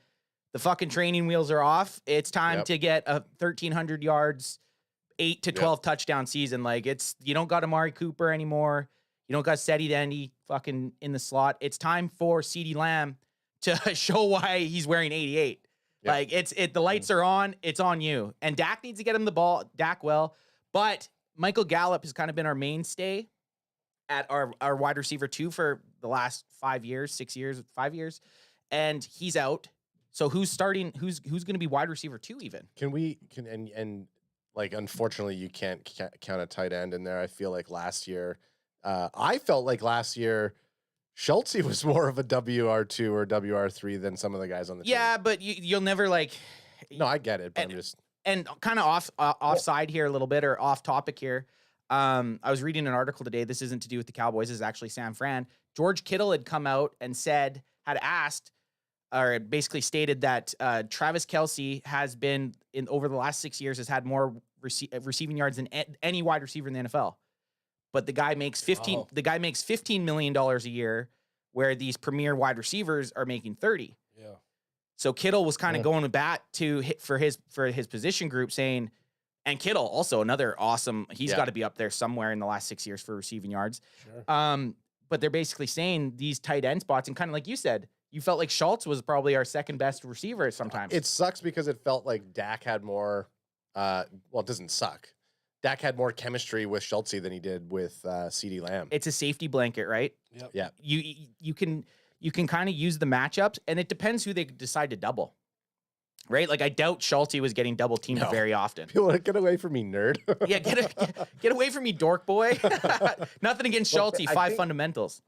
Speaker 2: The fucking training wheels are off. It's time to get a 1,300 yards, 8 to 12 touchdown season. Like you don't got Amari Cooper anymore. You don't got Seti Dendy fucking in the slot. It's time for CeeDee Lamb to show why he's wearing 88. Yep. Like the lights are on. It's on you. And Dak needs to get him the ball. Dak will. But Michael Gallup has kind of been our mainstay at our wide receiver 2 for the last 5 years, 6 years, 5 years, and he's out. So who's starting? Who's going to be wide receiver 2 even?
Speaker 3: Unfortunately, you can't count a tight end in there. I feel like last year, I felt like last year, Schultz was more of a WR2 or WR3 than some of the guys on the team.
Speaker 2: Yeah, but you'll never like.
Speaker 3: No, I get it, but I'm just.
Speaker 2: And kind of offside here a little bit, or off topic here. I was reading an article today. This isn't to do with the Cowboys. This is actually San Fran. George Kittle had come out and had asked, or basically stated that Travis Kelce has been over the last 6 years has had more receiving yards than any wide receiver in the NFL. But the guy makes $15 million a year, where these premier wide receivers are making 30.
Speaker 4: Yeah.
Speaker 2: So Kittle was kind of going to bat to hit for his position group, saying, and Kittle also another awesome. He's got to be up there somewhere in the last 6 years for receiving yards.
Speaker 4: Sure.
Speaker 2: But they're basically saying these tight end spots, and kind of like you said, you felt like Schultz was probably our second best receiver sometimes.
Speaker 3: It sucks because it felt like Dak had more. Well, it doesn't suck. Dak had more chemistry with Schultz than he did with CeeDee Lamb.
Speaker 2: It's a safety blanket, right?
Speaker 4: Yep.
Speaker 3: Yeah.
Speaker 2: You can kind of use the matchups, and it depends who they decide to double. Right? Like, I doubt Schultz was getting double teamed very often.
Speaker 3: People like, get away from me, nerd.
Speaker 2: Yeah, get away from me, dork boy. Nothing against Schultz, fundamentals.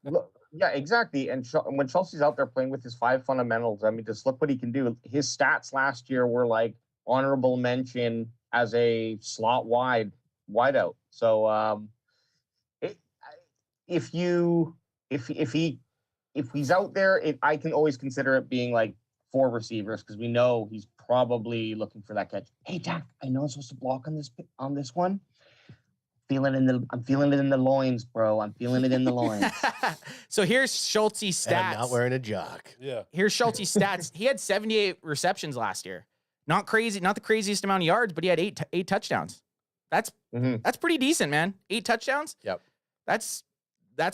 Speaker 5: Look, yeah, exactly. And when Chelsea's out there playing with his 5 fundamentals, I mean, just look what he can do. His stats last year were like honorable mention as a slot wideout. So if he's out there, I can always consider it being like 4 receivers, because we know he's probably looking for that catch. Hey, Dak, I know I'm supposed to block on this one. I'm feeling it in the loins, bro. I'm feeling it in the loins.
Speaker 2: So here's Schultz's stats.
Speaker 3: And I'm not wearing a jock.
Speaker 4: Yeah.
Speaker 2: Here's Schultz's stats. He had 78 receptions last year. Not crazy, not the craziest amount of yards, but he had eight touchdowns. That's pretty decent, man. 8 touchdowns.
Speaker 3: Yep.
Speaker 2: That's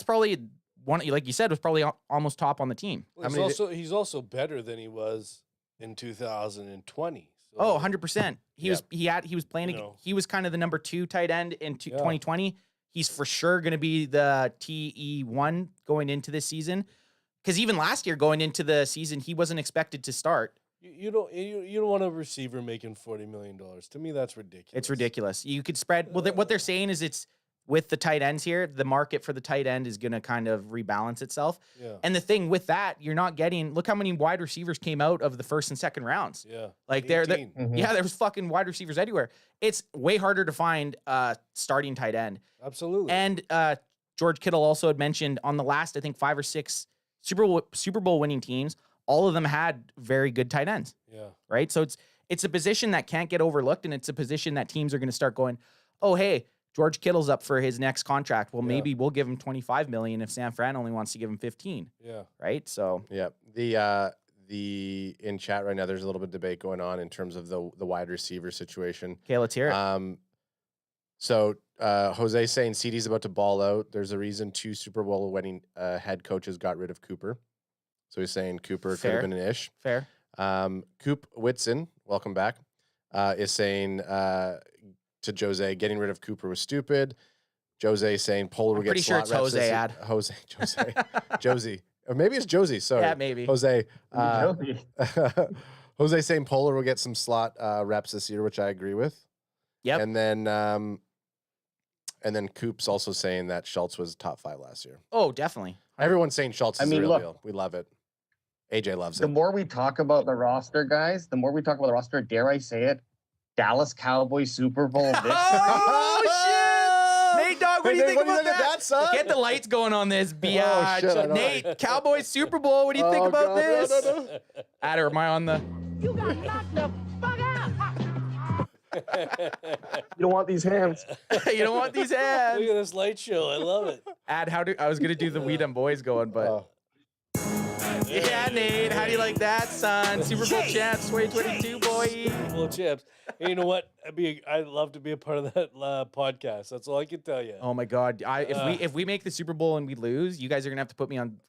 Speaker 2: probably one, like you said, was probably almost top on the team.
Speaker 4: Well, he's also better than he was in 2020. So,
Speaker 2: Oh, 100%. He was playing.
Speaker 4: You know.
Speaker 2: He was kind of the number 2 tight end in 2020. He's for sure going to be the TE1 going into this season. Because even last year, going into the season, he wasn't expected to start.
Speaker 4: You don't want a receiver making $40 million. To me, that's ridiculous.
Speaker 2: It's ridiculous. You could spread. Well, what they're saying is it's with the tight ends here, the market for the tight end is going to kind of rebalance itself.
Speaker 4: Yeah.
Speaker 2: And the thing with that, you're not getting. Look how many wide receivers came out of the first and second rounds.
Speaker 4: Yeah.
Speaker 2: Like
Speaker 4: 18.
Speaker 2: there was fucking wide receivers everywhere. It's way harder to find starting tight end.
Speaker 4: Absolutely.
Speaker 2: And George Kittle also had mentioned on the last, I think, 5 or 6 Super Bowl winning teams, all of them had very good tight ends.
Speaker 4: Yeah.
Speaker 2: Right. So it's a position that can't get overlooked, and it's a position that teams are going to start going, oh, hey, George Kittle's up for his next contract. Well, maybe we'll give him $25 million if San Fran only wants to give him 15.
Speaker 4: Yeah.
Speaker 2: Right. So
Speaker 3: Yeah. The in chat right now, there's a little bit of debate going on in terms of the wide receiver situation.
Speaker 2: okay, let's hear it.
Speaker 3: So Jose saying CD's about to ball out. There's a reason 2 Super Bowl winning head coaches got rid of Cooper. So he's saying Cooper could
Speaker 2: Fair.
Speaker 3: have been an ish.
Speaker 2: Fair.
Speaker 3: Coop Whitson, welcome back, is saying to Jose, getting rid of Cooper was stupid. Jose saying Polar will
Speaker 2: I'm
Speaker 3: get
Speaker 2: pretty sure
Speaker 3: slot
Speaker 2: it's
Speaker 3: reps
Speaker 2: Jose
Speaker 3: this- Jose. Josie. Or maybe it's Josie. Sorry.
Speaker 2: Yeah, maybe.
Speaker 3: Jose.
Speaker 5: Josie.
Speaker 3: Jose saying Polar will get some slot reps this year, which I agree with.
Speaker 2: Yep.
Speaker 3: And then Coop's also saying that Schultz was top 5 last year.
Speaker 2: Oh, definitely.
Speaker 3: Everyone's saying Schultz is the real
Speaker 5: look,
Speaker 3: deal. We love it. AJ loves
Speaker 5: The
Speaker 3: it.
Speaker 5: more we talk about the roster, guys, dare I say it, Dallas Cowboys Super Bowl victory.
Speaker 2: Oh, shit! Nate Dogg, what do you think about that?
Speaker 3: son?
Speaker 2: Get the lights going on this, biatch.
Speaker 3: Oh, shit, I know.
Speaker 2: Nate, Cowboys Super Bowl, what do you think
Speaker 3: Oh,
Speaker 2: about
Speaker 3: God,
Speaker 2: this?
Speaker 3: no.
Speaker 2: Adder, am I on the...
Speaker 6: You got knocked the fuck out.
Speaker 5: You don't want these hands.
Speaker 2: You don't want these
Speaker 4: Look
Speaker 2: ads.
Speaker 4: at this light show. I love it.
Speaker 2: I was going to do the We Done Boys going, but...
Speaker 3: Oh.
Speaker 2: Yeah, Nate, how do you like that, son? Super Bowl champs 2022, boy.
Speaker 4: Well, chips. And you know what? I'd love to be a part of that podcast. That's all I can tell you.
Speaker 2: Oh my God! If we make the Super Bowl and we lose, you guys are gonna have to put me on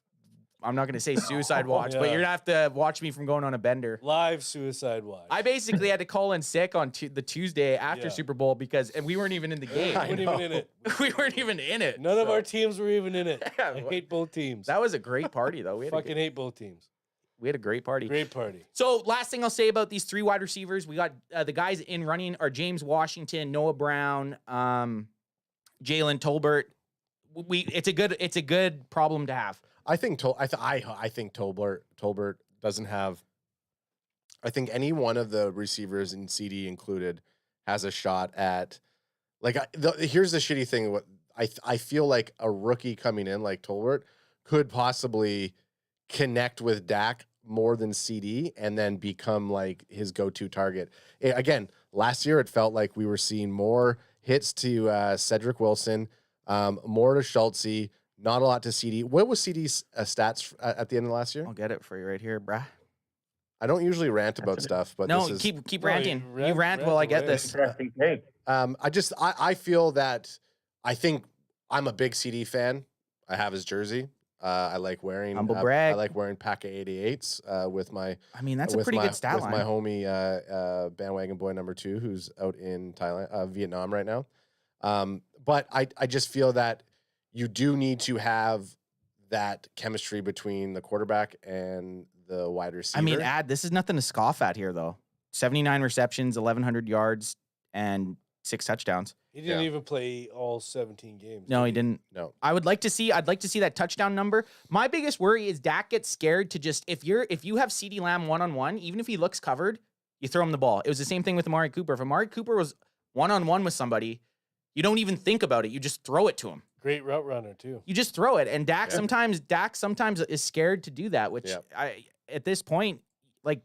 Speaker 2: I'm not gonna say suicide watch, but
Speaker 4: Yeah.
Speaker 2: you're gonna have to watch me from going on a bender.
Speaker 4: Live suicide watch.
Speaker 2: I basically had to call in sick on the Tuesday after
Speaker 4: Yeah.
Speaker 2: Super Bowl and we weren't even in the game.
Speaker 4: We weren't even in it.
Speaker 2: We weren't even in it.
Speaker 4: None of
Speaker 2: so-
Speaker 4: our teams were even in it.
Speaker 2: Yeah,
Speaker 4: I
Speaker 2: what-
Speaker 4: hate both teams.
Speaker 2: That was a great party, though.
Speaker 4: Fucking hate both teams.
Speaker 2: We had a great party.
Speaker 4: Great party.
Speaker 2: So last thing I'll say about these 3 wide receivers, we got the guys in running are James Washington, Noah Brown, Jalen Tolbert. It's a good problem to have.
Speaker 3: I think I think Tolbert doesn't have. I think any one of the receivers in CD included has a shot at. Like here's the shitty thing. What I feel like a rookie coming in like Tolbert could possibly connect with Dak more than CD and then become like his go-to target. Again, last year it felt like we were seeing more hits to Cedric Wilson, more to Schultze, not a lot to CD. What was CD's stats at the end of last year?
Speaker 2: I'll get it for you right here, bruh.
Speaker 3: I don't usually rant about stuff, but
Speaker 2: No,
Speaker 3: this is,
Speaker 2: keep
Speaker 4: No,
Speaker 2: ranting.
Speaker 4: you
Speaker 2: You rant while I get
Speaker 4: away.
Speaker 2: this.
Speaker 5: Interesting take.
Speaker 3: I feel that I think I'm a big CD fan. I have his jersey. I like wearing
Speaker 2: Humble
Speaker 3: I
Speaker 2: brag.
Speaker 3: like wearing pack of 88s with my
Speaker 2: I mean, that's a
Speaker 3: with
Speaker 2: pretty
Speaker 3: my,
Speaker 2: good stat
Speaker 3: with
Speaker 2: line.
Speaker 3: my homie bandwagon boy number 2 who's out in Thailand, Vietnam right now. But I just feel that you do need to have that chemistry between the quarterback and the wide receiver.
Speaker 2: I mean, this is nothing to scoff at here, though. 79 receptions, 1,100 yards, and 6 touchdowns.
Speaker 4: He didn't
Speaker 3: Yeah.
Speaker 4: even play all 17 games.
Speaker 2: No,
Speaker 4: did
Speaker 2: he didn't.
Speaker 3: no.
Speaker 2: I'd like to see that touchdown number. My biggest worry is Dak gets scared to just if you have CeeDee Lamb one-on-one, even if he looks covered, you throw him the ball. It was the same thing with Amari Cooper. If Amari Cooper was one-on-one with somebody, you don't even think about it. You just throw it to him.
Speaker 4: Great route runner too.
Speaker 2: You just throw it. And Dak
Speaker 3: Yeah.
Speaker 2: sometimes is scared to do that, which
Speaker 3: Yeah.
Speaker 2: at this point, like,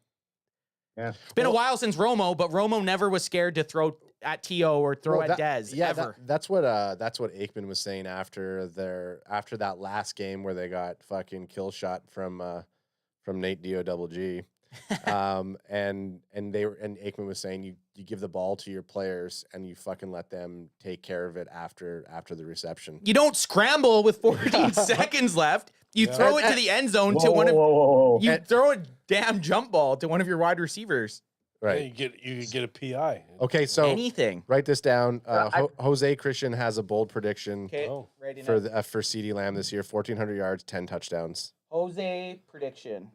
Speaker 5: Yeah.
Speaker 2: it's been a while since Romo, but Romo never was scared to throw at T.O. or throw
Speaker 3: Well,
Speaker 2: at Dez ever.
Speaker 3: That's what Aikman was saying after that last game where they got fucking kill shot from Nate Dogg. and Aikman was saying you give the ball to your players and you fucking let them take care of it after the reception.
Speaker 2: You don't scramble with 14 seconds left. You
Speaker 4: Yeah.
Speaker 2: throw it to the end zone to
Speaker 5: Whoa,
Speaker 2: one of
Speaker 5: whoa, whoa, whoa.
Speaker 2: you throw a damn jump ball to one of your wide receivers.
Speaker 3: Right.
Speaker 4: Yeah, you could get a PI.
Speaker 3: Okay, so
Speaker 2: Anything.
Speaker 3: write this down.
Speaker 5: I-
Speaker 3: Jose Christian has a bold prediction
Speaker 4: Oh.
Speaker 3: for CeeDee Lamb this year: 1,400 yards, 10 touchdowns.
Speaker 2: Jose prediction.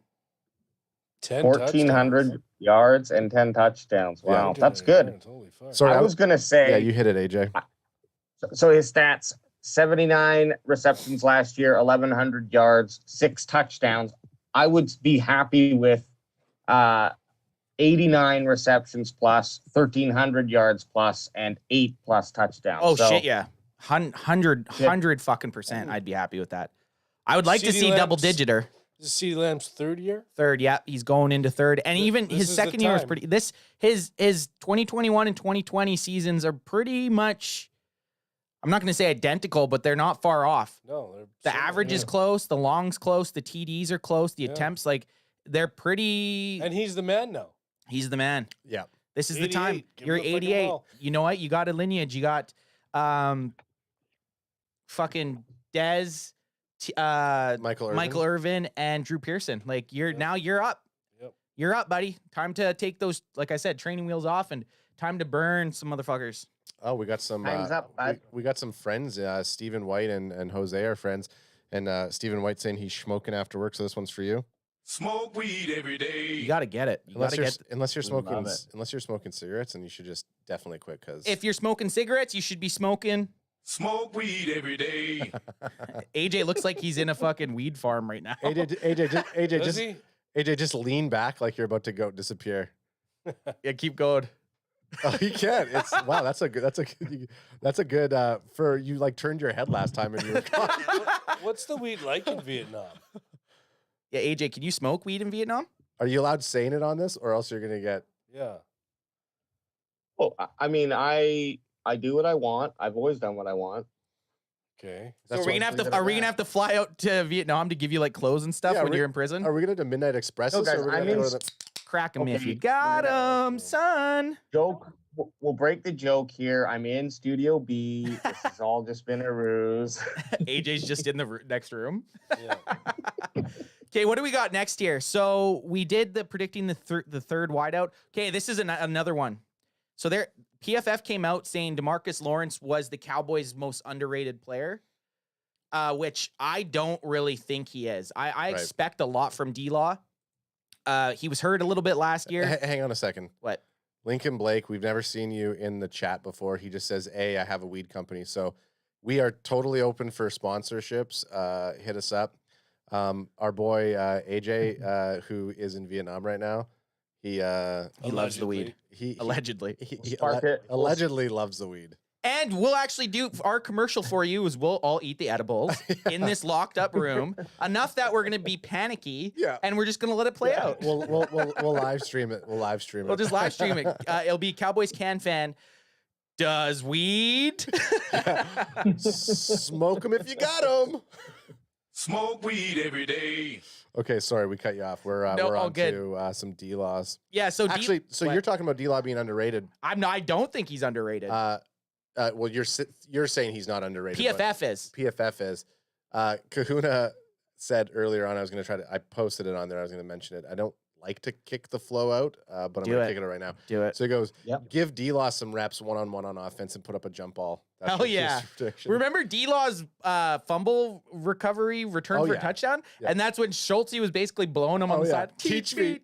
Speaker 4: 10
Speaker 5: 1,400 yards and 10 touchdowns.
Speaker 3: Yeah.
Speaker 5: Wow, that's good.
Speaker 4: Holy fuck.
Speaker 3: Sorry,
Speaker 5: I was gonna say,
Speaker 3: yeah, you hit it, AJ.
Speaker 5: so his stats: 79 receptions last year, 1,100 yards, 6 touchdowns. I would be happy with 89 receptions plus, 1,300 yards plus, and 8+ touchdowns.
Speaker 2: Oh
Speaker 5: So,
Speaker 2: shit, yeah. 100 fucking percent. I'd be happy with that. I would like to
Speaker 4: CeeDee
Speaker 2: see double
Speaker 4: Lamb's-
Speaker 2: digiter.
Speaker 4: This is CeeDee Lamb's third year.
Speaker 2: Third, yeah, he's going into third. And even
Speaker 4: This
Speaker 2: his
Speaker 4: is the
Speaker 2: second year was
Speaker 4: time.
Speaker 2: pretty his 2021 and 2020 seasons are pretty much, I'm not gonna say identical, but they're not far off.
Speaker 4: No, they're
Speaker 2: The
Speaker 4: similar,
Speaker 2: average is
Speaker 4: yeah.
Speaker 2: close, the longs close, the TDs are close, the
Speaker 4: Yeah.
Speaker 2: attempts, like they're pretty.
Speaker 4: And he's the man now.
Speaker 2: He's the man.
Speaker 3: Yeah.
Speaker 2: This is the time.
Speaker 4: 88. Give
Speaker 2: You're
Speaker 4: him the fucking
Speaker 2: 88.
Speaker 4: ball.
Speaker 2: You know what? You got a lineage. You got fucking Dez, Michael Irvin, and Drew Pearson. Like now you're up.
Speaker 4: Yep.
Speaker 2: You're up, buddy. Time to take those, like I said, training wheels off and time to burn some motherfuckers.
Speaker 3: Oh, we got some.
Speaker 5: Time's up, bud.
Speaker 3: We got some friends. Stephen White and Jose are friends, and Stephen White saying he's smoking after work. So this one's for you.
Speaker 1: Smoke weed every day.
Speaker 2: You got to get it. You got
Speaker 3: Unless
Speaker 2: to
Speaker 3: you're
Speaker 2: get.
Speaker 3: unless you're smoking cigarettes, and you should just definitely quit because
Speaker 2: If you're smoking cigarettes, you should be smoking.
Speaker 1: Smoke weed every day.
Speaker 2: AJ looks like he's in a fucking weed farm right now.
Speaker 4: Does he?
Speaker 3: AJ just lean back like you're about to go disappear.
Speaker 2: Yeah, keep going.
Speaker 3: Oh, he can. It's wow. That's a good. For you like turned your head last time and you were gone.
Speaker 4: What's the weed like in Vietnam?
Speaker 2: Yeah, AJ, can you smoke weed in Vietnam?
Speaker 3: Are you allowed saying it on this, or else you're gonna get?
Speaker 4: Yeah.
Speaker 5: Well, I mean, I do what I want. I've always done what I want.
Speaker 4: Okay.
Speaker 2: So
Speaker 3: That's
Speaker 2: are we
Speaker 3: what-
Speaker 2: gonna have
Speaker 5: leave
Speaker 2: to?
Speaker 5: it at
Speaker 2: Are we gonna
Speaker 5: that.
Speaker 2: have to fly out to Vietnam to give you like clothes and stuff
Speaker 3: Yeah,
Speaker 2: when
Speaker 3: we-
Speaker 2: you're in prison?
Speaker 3: Are we gonna do Midnight Express?
Speaker 5: No,
Speaker 3: this, or
Speaker 5: guys,
Speaker 3: are we
Speaker 5: I'm
Speaker 3: gonna go
Speaker 5: in
Speaker 3: to the-
Speaker 2: Crack 'em if
Speaker 5: Okay.
Speaker 2: you got 'em, son.
Speaker 5: Joke we'll break the joke here. I'm in Studio B. This has all just been a ruse.
Speaker 2: AJ's just in the next room.
Speaker 4: Yeah.
Speaker 2: Okay, what do we got next here? So we did the predicting the third wideout. Okay, this is another one. So PFF came out saying DeMarcus Lawrence was the Cowboys' most underrated player, which I don't really think he is. I expect a lot from D-Law. He was hurt a little bit last year.
Speaker 3: Hang on a second.
Speaker 2: What?
Speaker 3: Lincoln Blake, we've never seen you in the chat before. He just says, "Hey, I have a weed company." So we are totally open for sponsorships. Hit us up. Our boy AJ, who is in Vietnam right now, he
Speaker 2: loves the weed.
Speaker 3: He
Speaker 2: Allegedly.
Speaker 3: allegedly loves the weed.
Speaker 2: And we'll actually do our commercial for you is we'll all eat the edibles in this locked up room. Enough that we're gonna be panicky.
Speaker 3: Yeah.
Speaker 2: And we're just gonna let it play out.
Speaker 3: We'll live stream it. We'll live stream it.
Speaker 2: We'll just live stream it. It'll be Cowboys CanFan. Does weed?
Speaker 3: Smoke them if you got them.
Speaker 1: Smoke weed every day.
Speaker 3: Okay, sorry, we cut you off. We're
Speaker 2: all
Speaker 3: on
Speaker 2: good.
Speaker 3: to some D-Laws.
Speaker 2: Yeah, so
Speaker 3: Actually,
Speaker 2: what?
Speaker 3: you're talking about D-Law being underrated.
Speaker 2: I don't think he's underrated.
Speaker 3: Well, you're saying he's not underrated.
Speaker 2: PFF is.
Speaker 3: PFF is. Kahuna said earlier on, I posted it on there. I was going to mention it. I don't like to kick the flow out, but I'm going to kick it right now.
Speaker 2: Do it.
Speaker 3: So he goes,
Speaker 5: Yep.
Speaker 3: give D-Law some reps one-on-one on offense and put up a jump ball. That's
Speaker 2: Hell
Speaker 3: his
Speaker 2: yeah.
Speaker 3: prediction.
Speaker 2: Remember D-Law's fumble recovery return for a touchdown?
Speaker 3: Yeah.
Speaker 2: And that's when Schultz was basically blowing him on the side.
Speaker 3: Teach me.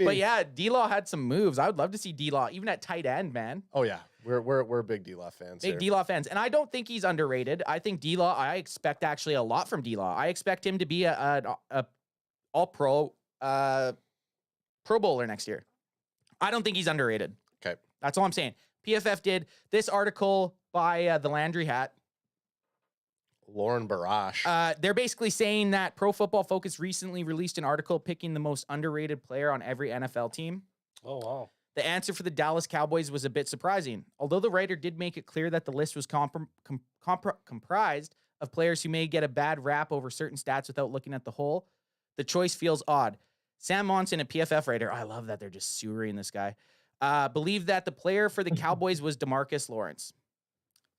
Speaker 2: But yeah, D-Law had some moves. I would love to see D-Law, even at tight end, man.
Speaker 3: Oh yeah, we're big D-Law fans.
Speaker 2: Big D-Law fans. And I don't think he's underrated. I think D-Law, I expect actually a lot from D-Law. I expect him to be a all-pro Pro Bowler next year. I don't think he's underrated.
Speaker 3: Okay.
Speaker 2: That's all I'm saying. PFF did this article by the Landry Hat.
Speaker 3: Lauren Barash.
Speaker 2: They're basically saying that Pro Football Focus recently released an article picking the most underrated player on every NFL team.
Speaker 4: Oh, wow.
Speaker 2: The answer for the Dallas Cowboys was a bit surprising. Although the writer did make it clear that the list was comprised of players who may get a bad rap over certain stats without looking at the whole, the choice feels odd. Sam Monson, a PFF writer, I love that they're just sewering this guy, believed that the player for the Cowboys was DeMarcus Lawrence.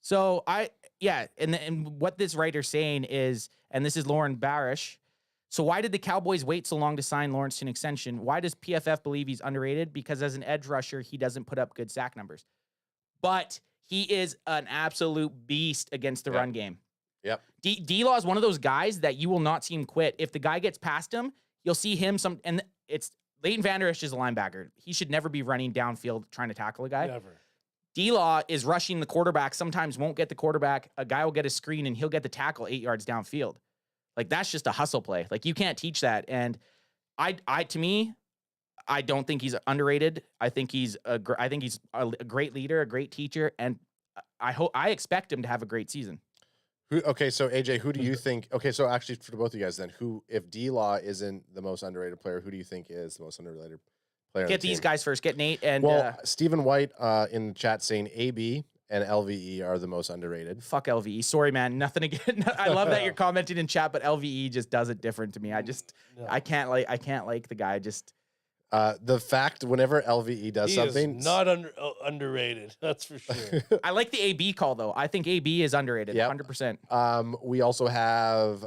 Speaker 2: So and what this writer's saying is, and this is Lauren Barish, so why did the Cowboys wait so long to sign Lawrence to an extension? Why does PFF believe he's underrated? Because as an edge rusher, he doesn't put up good sack numbers. But he is an absolute beast against the run game.
Speaker 3: Yep.
Speaker 2: D-Law is one of those guys that you will not see him quit. If the guy gets past him, you'll see him and it's Leighton Vander Esch is a linebacker. He should never be running downfield trying to tackle a guy.
Speaker 4: Never.
Speaker 2: D-Law is rushing the quarterback, sometimes won't get the quarterback. A guy will get a screen and he'll get the tackle 8 yards downfield. Like, that's just a hustle play. Like, you can't teach that. And to me, I don't think he's underrated. I think he's a great leader, a great teacher, and I expect him to have a great season.
Speaker 3: Okay, so AJ, who do you think? Okay, so actually, for both of you guys, then, if D-Law isn't the most underrated player, who do you think is the most underrated player?
Speaker 2: Get these guys first. Get Nate and
Speaker 3: Stephen White in the chat saying AB and LVE are the most underrated.
Speaker 2: Fuck LVE. Sorry, man. Nothing again. I love that you're commenting in chat, but LVE just does it different to me. I can't like the guy. Just
Speaker 3: the fact whenever LVE does something,
Speaker 4: is not underrated. That's for sure.
Speaker 2: I like the AB call though. I think AB is underrated.
Speaker 3: Yep.
Speaker 2: 100%.
Speaker 3: We also have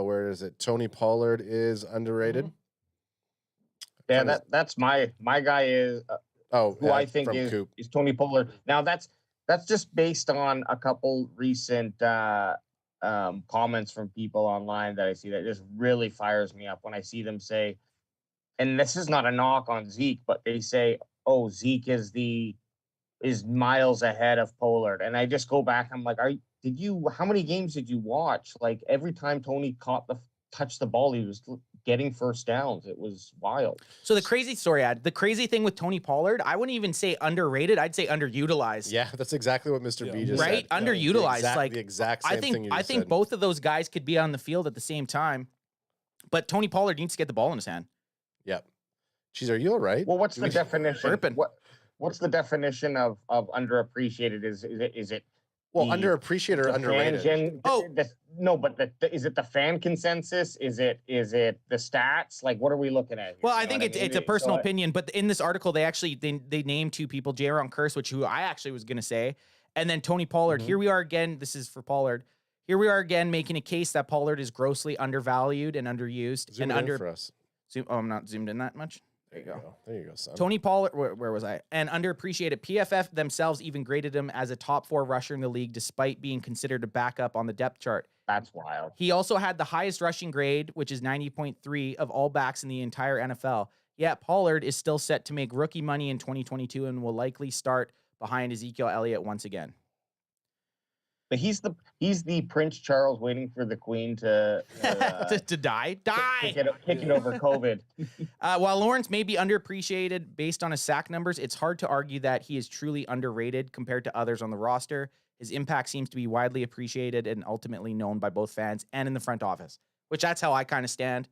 Speaker 3: where is it? Tony Pollard is underrated.
Speaker 2: Mm-hmm.
Speaker 5: Yeah, that's my guy is who I think is Tony Pollard. Now that's just based on a couple recent comments from people online that I see that just really fires me up when I see them say, and this is not a knock on Zeke, but they say, "Oh, Zeke is miles ahead of Pollard," and I just go back. I'm like, how many games did you watch? Like, every time Tony touched the ball, he was getting first downs. It was wild.
Speaker 2: So the crazy thing with Tony Pollard, I wouldn't even say underrated. I'd say underutilized.
Speaker 3: Yeah, that's exactly what Mr. B just said.
Speaker 2: Right? Underutilized.
Speaker 3: The exact same thing you
Speaker 2: I think both of those guys could be on the field at the same time, but Tony Pollard needs to get the ball in his hand.
Speaker 3: Yep. Jeez, are you all right?
Speaker 5: Well, what's the definition?
Speaker 2: Burping.
Speaker 5: What's the definition of underappreciated? Is it
Speaker 3: Well,
Speaker 5: the-
Speaker 3: underappreciated or
Speaker 5: the fan
Speaker 3: underrated?
Speaker 5: no, but is it the fan consensus? Is it the stats? Like, what are we looking at here?
Speaker 2: Well,
Speaker 5: You
Speaker 2: I
Speaker 5: know
Speaker 2: think
Speaker 5: what
Speaker 2: it's
Speaker 5: mean?
Speaker 2: a personal
Speaker 5: So,
Speaker 2: opinion, but in this article, they named two people, Jaron Curse, who I actually was going to say, and then Tony Pollard.
Speaker 5: Mhm.
Speaker 2: Here we are again. This is for Pollard. Here we are again making a case that Pollard is grossly undervalued and underused
Speaker 3: Zoom
Speaker 2: and
Speaker 3: it in for us.
Speaker 2: I'm not zoomed in that much. There you go.
Speaker 3: There you go, son.
Speaker 2: Tony Pollard, where was I? And underappreciated. PFF themselves even graded him as a top 4 rusher in the league, despite being considered a backup on the depth chart.
Speaker 5: that's wild.
Speaker 2: He also had the highest rushing grade, which is 90.3 of all backs in the entire NFL. Yet Pollard is still set to make rookie money in 2022 and will likely start behind Ezekiel Elliott once again.
Speaker 5: But he's the Prince Charles waiting for the Queen to
Speaker 2: to die.
Speaker 5: kick it over COVID.
Speaker 2: While Lawrence may be underappreciated based on his sack numbers, it's hard to argue that he is truly underrated compared to others on the roster. His impact seems to be widely appreciated and ultimately known by both fans and in the front office, which that's how I kind of stand.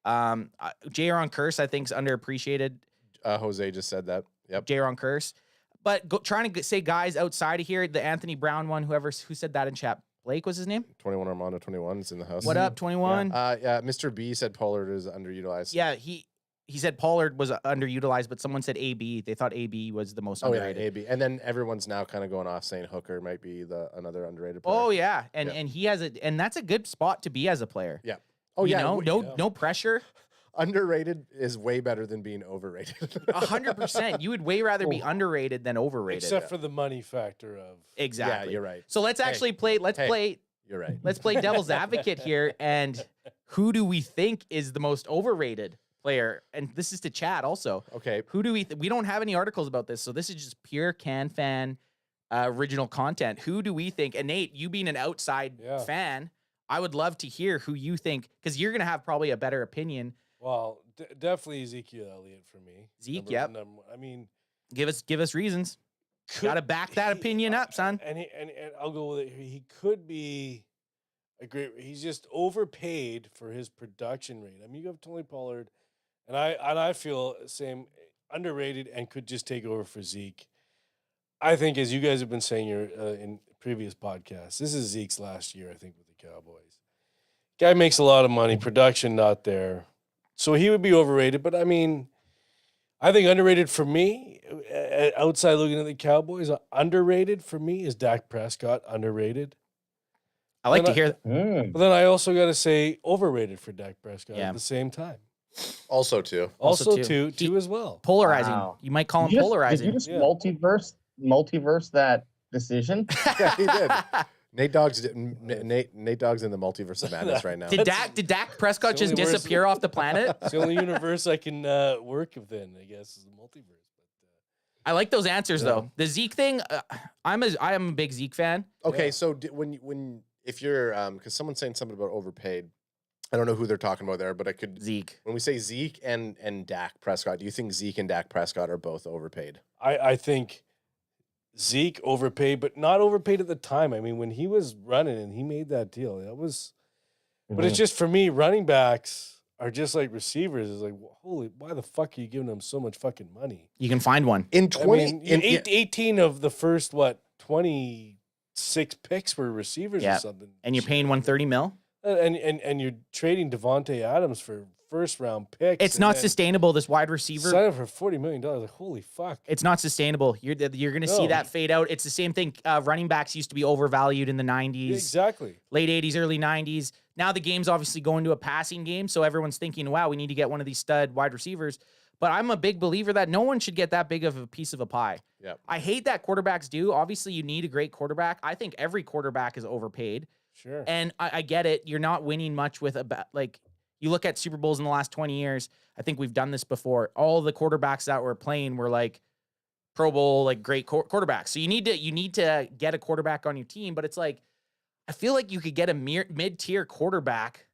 Speaker 2: Jaron Curse, I think, is underappreciated.
Speaker 3: Jose just said that. Yep.
Speaker 2: Jaron Curse. But trying to say guys outside of here, the Anthony Brown one, who said that in chat, Blake was his name?
Speaker 3: 21 Armando 21 is in the house.
Speaker 2: What up, 21?
Speaker 3: Yeah, Mr. B said Pollard is underutilized.
Speaker 2: Yeah, he said Pollard was underutilized, but someone said AB. They thought AB was the most underrated.
Speaker 3: Yeah, AB. And then everyone's now kind of going off saying Hooker might be another underrated player.
Speaker 2: Oh yeah, and he has and that's a good spot to be as a player.
Speaker 3: Yeah. Oh
Speaker 2: You
Speaker 3: yeah.
Speaker 2: know, no pressure.
Speaker 3: Underrated is way better than being overrated.
Speaker 2: 100%. You would way rather be underrated than overrated.
Speaker 4: Except for the money factor of
Speaker 2: Exactly.
Speaker 3: Yeah, you're right.
Speaker 2: So let's actually play.
Speaker 3: You're right.
Speaker 2: Let's play devil's advocate here. And who do we think is the most overrated player? And this is to chat also.
Speaker 3: Okay.
Speaker 2: Who do we don't have any articles about this, so this is just pure CanFan original content. Who do we think? And Nate, you being an outside fan, I would love to hear who you think, because you're gonna have probably a better opinion.
Speaker 4: Well, definitely Ezekiel Elliott for me.
Speaker 2: Zeke,
Speaker 4: Number- I mean,
Speaker 2: Give us reasons. Got to back that opinion up, son.
Speaker 4: And I'll go with it. He could be a great. He's just overpaid for his production rate. I mean, you have Tony Pollard, and I feel same underrated and could just take over for Zeke. I think, as you guys have been saying in previous podcasts, this is Zeke's last year, I think, with the Cowboys. Guy makes a lot of money, production not there. So he would be overrated, but I mean, I think underrated for me, outside looking at the Cowboys, underrated for me is Dak Prescott, underrated.
Speaker 2: I like to hear that.
Speaker 4: But then I also got to say overrated for Dak Prescott at the same time.
Speaker 3: Also too.
Speaker 4: Also
Speaker 2: too.
Speaker 4: two as well.
Speaker 2: Polarizing.
Speaker 5: Wow.
Speaker 2: You might call him
Speaker 5: Did you
Speaker 2: polarizing.
Speaker 5: just multiverse that decision?
Speaker 3: Yeah, he did. Nate Dogg's in the multiverse of madness right now.
Speaker 2: Did Dak Prescott
Speaker 4: It's
Speaker 2: just
Speaker 4: the only
Speaker 2: disappear off the planet?
Speaker 4: It's the only universe I can work within, I guess, is the multiverse. But
Speaker 2: I like those answers though. The Zeke thing, I am a big Zeke fan.
Speaker 3: Okay, so if you're because someone's saying something about overpaid, I don't know who they're talking about there, but I could
Speaker 2: Zeke.
Speaker 3: When we say Zeke and Dak Prescott, do you think Zeke and Dak Prescott are both overpaid?
Speaker 4: I think Zeke overpaid, but not overpaid at the time. I mean, when he was running and he made that deal, that was. But it's just for me, running backs are just like receivers. It's like, holy, why the fuck are you giving them so much fucking money?
Speaker 2: You can find one.
Speaker 3: In
Speaker 4: I
Speaker 3: 20,
Speaker 4: mean, 18 of the first 26 picks were receivers or something,
Speaker 2: And you're paying $130 million.
Speaker 4: and you're trading Devontae Adams for first round picks.
Speaker 2: It's not sustainable. This wide receiver.
Speaker 4: Sign up for $40 million. Like, holy fuck!
Speaker 2: It's not sustainable. You're going to see that fade out. It's the same thing. Running backs used to be overvalued in the 90s,
Speaker 4: Exactly.
Speaker 2: late 80s, early 90s. Now the game's obviously going to a passing game, so everyone's thinking, wow, we need to get one of these stud wide receivers. But I'm a big believer that no one should get that big of a piece of a pie.
Speaker 3: Yep.
Speaker 2: I hate that quarterbacks do. Obviously, you need a great quarterback. I think every quarterback is overpaid.
Speaker 4: Sure.
Speaker 2: And I get it. You're not winning much with you look at Super Bowls in the last 20 years. I think we've done this before. All the quarterbacks that were playing were like Pro Bowl, like great quarterbacks. So you need to get a quarterback on your team. But it's like, I feel like you could get a mid-tier quarterback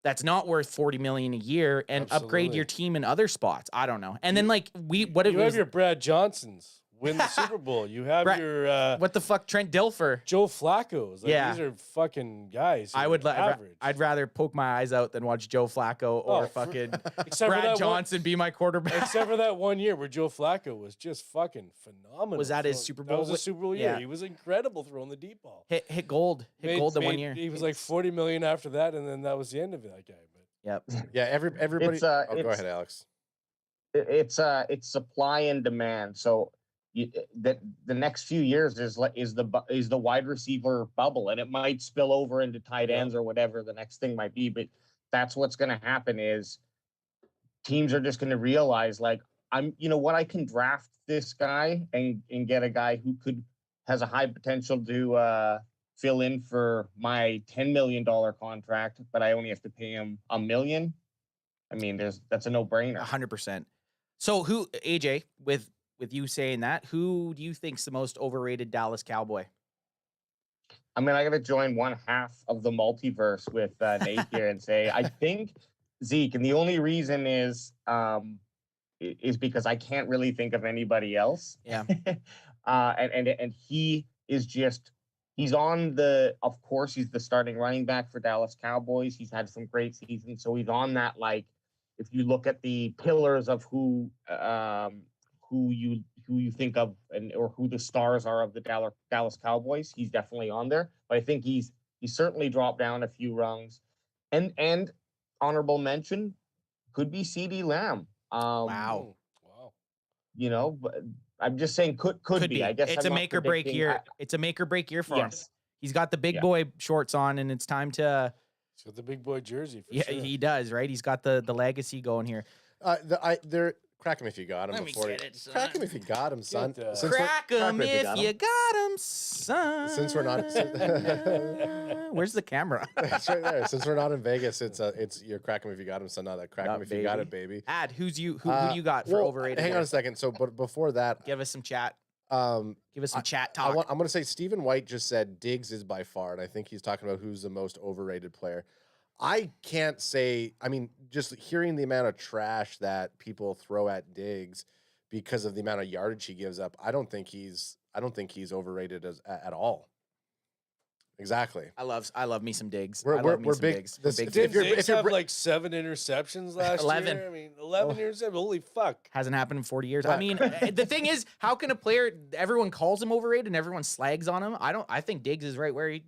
Speaker 2: that's not worth $40 million a year and upgrade your team in other spots. I don't know. And then
Speaker 4: you have your Brad Johnsons. win the Super Bowl. You have
Speaker 2: Right.
Speaker 4: your
Speaker 2: What the fuck, Trent Dilfer?
Speaker 4: Joe Flacco's. Like,
Speaker 2: Yeah.
Speaker 4: these are fucking guys.
Speaker 2: I
Speaker 4: who
Speaker 2: would.
Speaker 4: are average.
Speaker 2: I'd rather poke my eyes out than watch Joe Flacco or
Speaker 4: Oh,
Speaker 2: fucking
Speaker 4: except for
Speaker 2: Brad
Speaker 4: that
Speaker 2: Johnson be my quarterback.
Speaker 4: Except for that one year where Joe Flacco was just fucking phenomenal.
Speaker 2: Was that his
Speaker 4: throwing-
Speaker 2: Super
Speaker 4: That
Speaker 2: Bowl
Speaker 4: was a
Speaker 2: wi-
Speaker 4: Super Bowl year.
Speaker 2: Yeah.
Speaker 4: He was incredible throwing the deep ball.
Speaker 2: hit gold. Hit gold the one year.
Speaker 4: He was like 40 million after that, and then that was the end of that guy. But
Speaker 2: Yep.
Speaker 3: Yeah, everybody.
Speaker 5: It's,
Speaker 3: go
Speaker 5: it's-
Speaker 3: ahead, Alex.
Speaker 5: It's supply and demand. So that the next few years is the wide receiver bubble, and it might spill over into tight ends or whatever the next thing might be. But that's what's going to happen is teams are just going to realize, like, you know what, I can draft this guy and get a guy who has a high potential to fill in for my $10 million contract, but I only have to pay him $1 million. I mean, that's a no-brainer.
Speaker 2: 100%. So who, AJ, with you saying that, who do you think's the most overrated Dallas Cowboy?
Speaker 5: I mean, I got to join one half of the multiverse with Nate here and say I think Zeke, and the only reason is because I can't really think of anybody else.
Speaker 2: Yeah.
Speaker 5: And he is just of course he's the starting running back for Dallas Cowboys. He's had some great seasons, so he's on that, like, if you look at the pillars of who you think of or who the stars are of the Dallas Cowboys, he's definitely on there. But I think he's certainly dropped down a few rungs. And honorable mention could be CD Lamb.
Speaker 2: Wow.
Speaker 5: You know, but I'm just saying could be. I guess
Speaker 2: it's
Speaker 5: I'm
Speaker 2: a
Speaker 5: not
Speaker 2: make or break
Speaker 5: predicting-
Speaker 2: year. It's a make or break year for him.
Speaker 5: Yes.
Speaker 2: He's got the big
Speaker 5: Yeah.
Speaker 2: boy shorts on, and it's time to.
Speaker 4: he's got the big boy jersey. For
Speaker 2: Yeah,
Speaker 4: sure.
Speaker 2: he does, right? He's got the legacy going here.
Speaker 3: They're crack him if you got him.
Speaker 2: Let me
Speaker 3: before
Speaker 2: get it, son.
Speaker 3: Crack him if you got him, son.
Speaker 4: Get,
Speaker 3: Since we're-
Speaker 2: Crack him
Speaker 5: if you
Speaker 2: if
Speaker 5: got
Speaker 2: you got him, son.
Speaker 3: Since we're not-
Speaker 2: Where's the camera?
Speaker 3: it's right there. Since we're not in Vegas, it's you're crack him if you got him, son. Not that crack him
Speaker 2: Not
Speaker 3: if you got it,
Speaker 2: baby.
Speaker 3: baby.
Speaker 2: Ad, who do you got for
Speaker 3: well,
Speaker 2: overrated?
Speaker 3: Hang
Speaker 2: here?
Speaker 3: on a second. So, but before that,
Speaker 2: Give us some chat.
Speaker 3: Give
Speaker 2: us some chat talk.
Speaker 3: I'm going to say Stephen White just said Diggs is by far, and I think he's talking about who's the most overrated player. I can't say. I mean, just hearing the amount of trash that people throw at Diggs because of the amount of yardage he gives up, I don't think he's overrated at all. Exactly.
Speaker 2: I love me some Diggs.
Speaker 3: We're
Speaker 2: I love me
Speaker 3: big.
Speaker 2: some Diggs.
Speaker 3: This,
Speaker 2: Big
Speaker 3: if
Speaker 4: Didn't
Speaker 3: you're,
Speaker 4: Diggs
Speaker 3: if you're,
Speaker 4: have
Speaker 3: br-
Speaker 4: like 7 interceptions last
Speaker 2: 11.
Speaker 4: year? I mean, 11 interceptions. Holy fuck.
Speaker 2: Hasn't happened in 40 years. I
Speaker 3: But-
Speaker 2: mean, the thing is, how can a player, everyone calls him overrated and everyone slags on him? I think Diggs is right where he,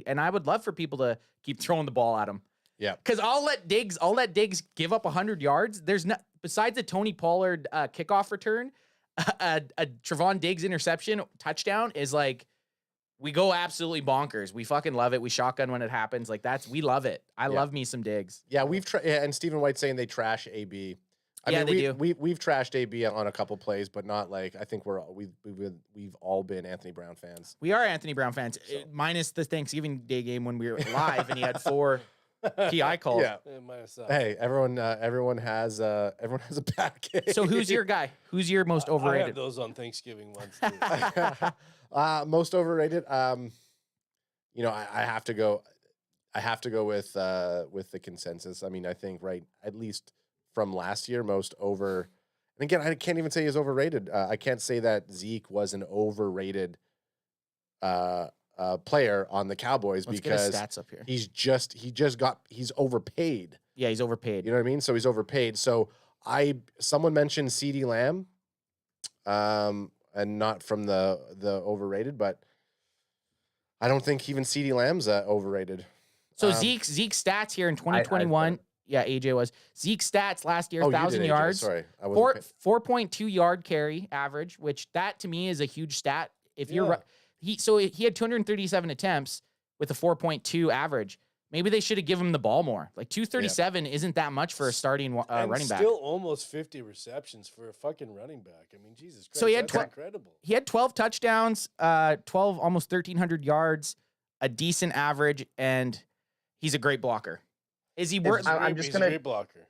Speaker 2: and I would love for people to keep throwing the ball at him.
Speaker 3: Yeah.
Speaker 2: Because I'll let Diggs give up 100 yards. There's not, besides a Tony Pollard kickoff return, a Trevon Diggs interception touchdown is like, we go absolutely bonkers. We fucking love it. We shotgun when it happens. Like we love it. I love me some Diggs.
Speaker 3: Yeah, and Stephen White saying they trash AB.
Speaker 2: Yeah, they do.
Speaker 3: We've trashed AB on a couple plays, but not like I think we've all been Anthony Brown fans.
Speaker 2: We are Anthony Brown fans, minus the Thanksgiving Day game when we were live and he had 4 PI calls.
Speaker 3: Yeah. Hey, everyone has a bad game.
Speaker 2: So who's your guy? Who's your most
Speaker 4: I have
Speaker 2: overrated?
Speaker 4: those on Thanksgiving ones too.
Speaker 3: Most overrated? You know, I have to go with the consensus. I mean, I think at least from last year, most over. And again, I can't even say he's overrated. I can't say that Zeke was an overrated player on the Cowboys
Speaker 2: Let's
Speaker 3: because
Speaker 2: get his stats up here.
Speaker 3: he's overpaid.
Speaker 2: Yeah, he's overpaid.
Speaker 3: You know what I mean? So he's overpaid. So someone mentioned CD Lamb, and not from the overrated, but I don't think even CD Lamb's overrated.
Speaker 2: So Zeke's stats here in 2021. Yeah, AJ was Zeke's stats last year, 1,000 yards.
Speaker 3: Sorry, I wasn't.
Speaker 2: 4.2 yard carry average, which that to me is a huge stat. If you're he had 237 attempts with a 4.2 average. Maybe they should have given him the ball more. Like 237 isn't that much for a starting running back.
Speaker 4: Still almost 50 receptions for a fucking running back. I mean, Jesus Christ,
Speaker 2: So he had
Speaker 4: that's incredible.
Speaker 2: He had 12 touchdowns, 12 almost 1,300 yards, a decent average, and he's a great blocker. Is he worth?
Speaker 5: I'm
Speaker 4: He's
Speaker 5: just
Speaker 4: a
Speaker 5: gonna.
Speaker 4: great blocker.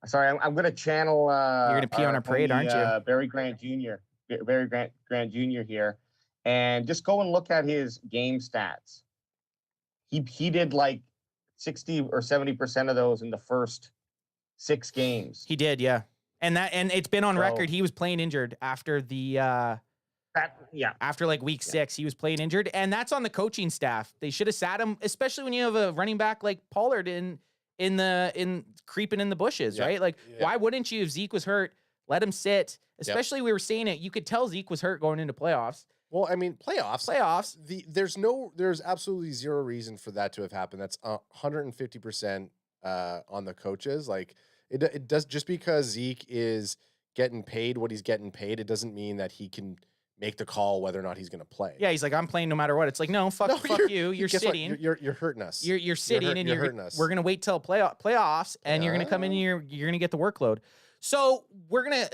Speaker 5: Sorry, I'm gonna channel.
Speaker 2: You're gonna pee on our parade, aren't you?
Speaker 5: Barry Grant Jr. Barry Grant Jr. here, and just go and look at his game stats. He did like 60 or 70% of those in the first 6 games.
Speaker 2: He did, yeah. And it's been on
Speaker 5: So-
Speaker 2: record. He was playing injured after the after like week 6. He was playing injured, and that's on the coaching staff. They should have sat him, especially when you have a running back like Pollard in creeping in the bushes,
Speaker 3: Yeah.
Speaker 2: right? Like,
Speaker 4: Yeah.
Speaker 2: why wouldn't you, if Zeke was hurt, let him sit? Especially we were saying it. You could tell Zeke was hurt going into playoffs.
Speaker 3: Well, I mean, playoffs. There's absolutely zero reason for that to have happened. That's 150% on the coaches. Like it does, just because Zeke is getting paid what he's getting paid, it doesn't mean that he can make the call whether or not he's going to play.
Speaker 2: Yeah, he's like, I'm playing no matter what. It's like, no, fuck you. You're
Speaker 3: guess what?
Speaker 2: sitting.
Speaker 3: You're hurting us.
Speaker 2: You're sitting, and
Speaker 3: you're hurting us.
Speaker 2: we're gonna wait till playoffs, and you're gonna come in and you're gonna get the workload. So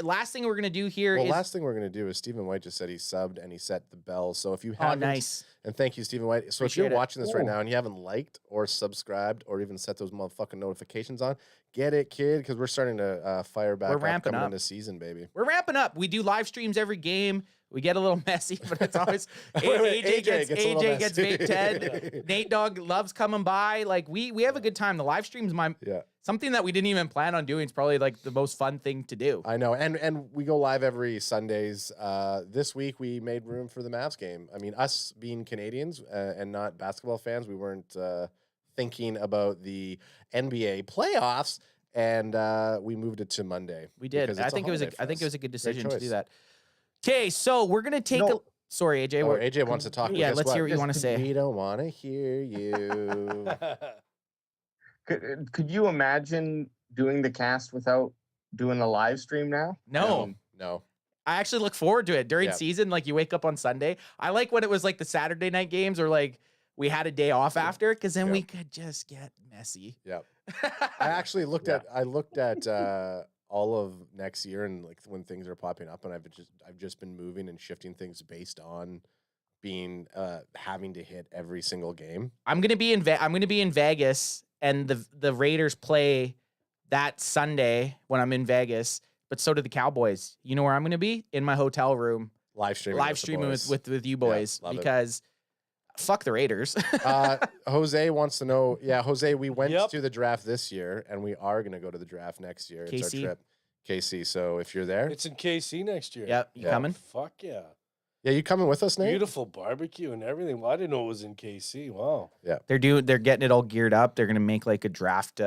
Speaker 2: last thing we're gonna do here is
Speaker 3: last thing we're going to do is Stephen White just said he subbed and he set the bell. So if you haven't,
Speaker 2: nice.
Speaker 3: And thank you, Stephen White. So if
Speaker 2: Appreciate
Speaker 3: you're
Speaker 2: it.
Speaker 3: watching this right now and you haven't liked or subscribed or even set those motherfucking notifications on, get it, kid, because we're starting to fire back up
Speaker 2: ramping
Speaker 3: coming
Speaker 2: up.
Speaker 3: into season, baby.
Speaker 2: We're ramping up. We do live streams every game. We get a little messy, but it's always
Speaker 3: Wait,
Speaker 2: AJ
Speaker 3: gets a little
Speaker 2: gets
Speaker 3: messy.
Speaker 2: vape Ted. Nate Dogg loves coming by. Like we have a good time. The live streams something that we didn't even plan on doing. Is probably like the most fun thing to do.
Speaker 3: I know, and we go live every Sundays. This week we made room for the Mavs game. I mean, us being Canadians and not basketball fans, we weren't thinking about the NBA playoffs, and we moved it to Monday.
Speaker 2: We did.
Speaker 3: because
Speaker 2: I
Speaker 3: it's
Speaker 2: think it was
Speaker 3: holiday for
Speaker 2: I think it
Speaker 3: us.
Speaker 2: was a good decision to do
Speaker 3: choice.
Speaker 2: that. Okay, so we're gonna take
Speaker 5: No.
Speaker 2: sorry, AJ.
Speaker 3: Or AJ wants to talk. but
Speaker 2: Yeah,
Speaker 3: guess
Speaker 2: let's hear what you
Speaker 3: Guess
Speaker 2: want to say.
Speaker 3: We don't want to hear you.
Speaker 5: Could you imagine doing the cast without doing the live stream now?
Speaker 2: No.
Speaker 3: No.
Speaker 2: I actually look forward to it during
Speaker 3: Yeah.
Speaker 2: season. Like you wake up on Sunday. I like when it was like the Saturday night games or like we had a day off after, because then we could just get messy.
Speaker 3: Yep. I actually looked at all of next year and like when things are popping up, and I've just been moving and shifting things based on being having to hit every single game.
Speaker 2: I'm gonna be in Vegas, and the Raiders play that Sunday when I'm in Vegas. But so do the Cowboys. You know where I'm gonna be? In my hotel room,
Speaker 3: Live streaming
Speaker 2: with you boys,
Speaker 3: love it.
Speaker 2: because fuck the Raiders.
Speaker 3: Jose wants to know. Yeah, Jose, we went
Speaker 4: Yep.
Speaker 3: to the draft this year, and we are going to go to the draft next year. It's
Speaker 2: KC.
Speaker 3: our trip, KC. So if you're there,
Speaker 4: It's in KC next year.
Speaker 2: Yep, you
Speaker 3: Yeah.
Speaker 2: coming?
Speaker 4: Fuck yeah.
Speaker 3: yeah, you coming with us, Nate?
Speaker 4: Beautiful barbecue and everything. Well, I didn't know it was in KC. Wow.
Speaker 2: They're getting it all geared up. They're gonna make like a draft,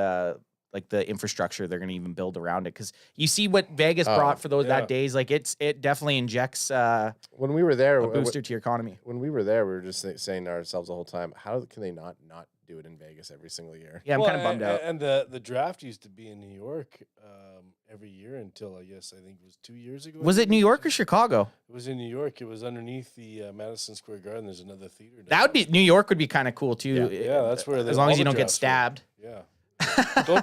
Speaker 2: like the infrastructure. They're gonna even build around it, because you see what Vegas brought for those
Speaker 4: yeah.
Speaker 2: that days. Like it definitely injects
Speaker 3: When we were there,
Speaker 2: a booster to your economy.
Speaker 3: when we were there, we were just saying to ourselves the whole time, how can they not do it in Vegas every single year?
Speaker 2: Yeah, I'm kind of bummed out.
Speaker 4: And the draft used to be in New York every year until I think it was 2 years ago.
Speaker 2: Was it New York or Chicago?
Speaker 4: It was in New York. It was underneath the Madison Square Garden. There's another theater. down
Speaker 2: That would be New York would be kind of cool too.
Speaker 4: Yeah, that's where
Speaker 2: as long as you don't get stabbed.
Speaker 4: Yeah.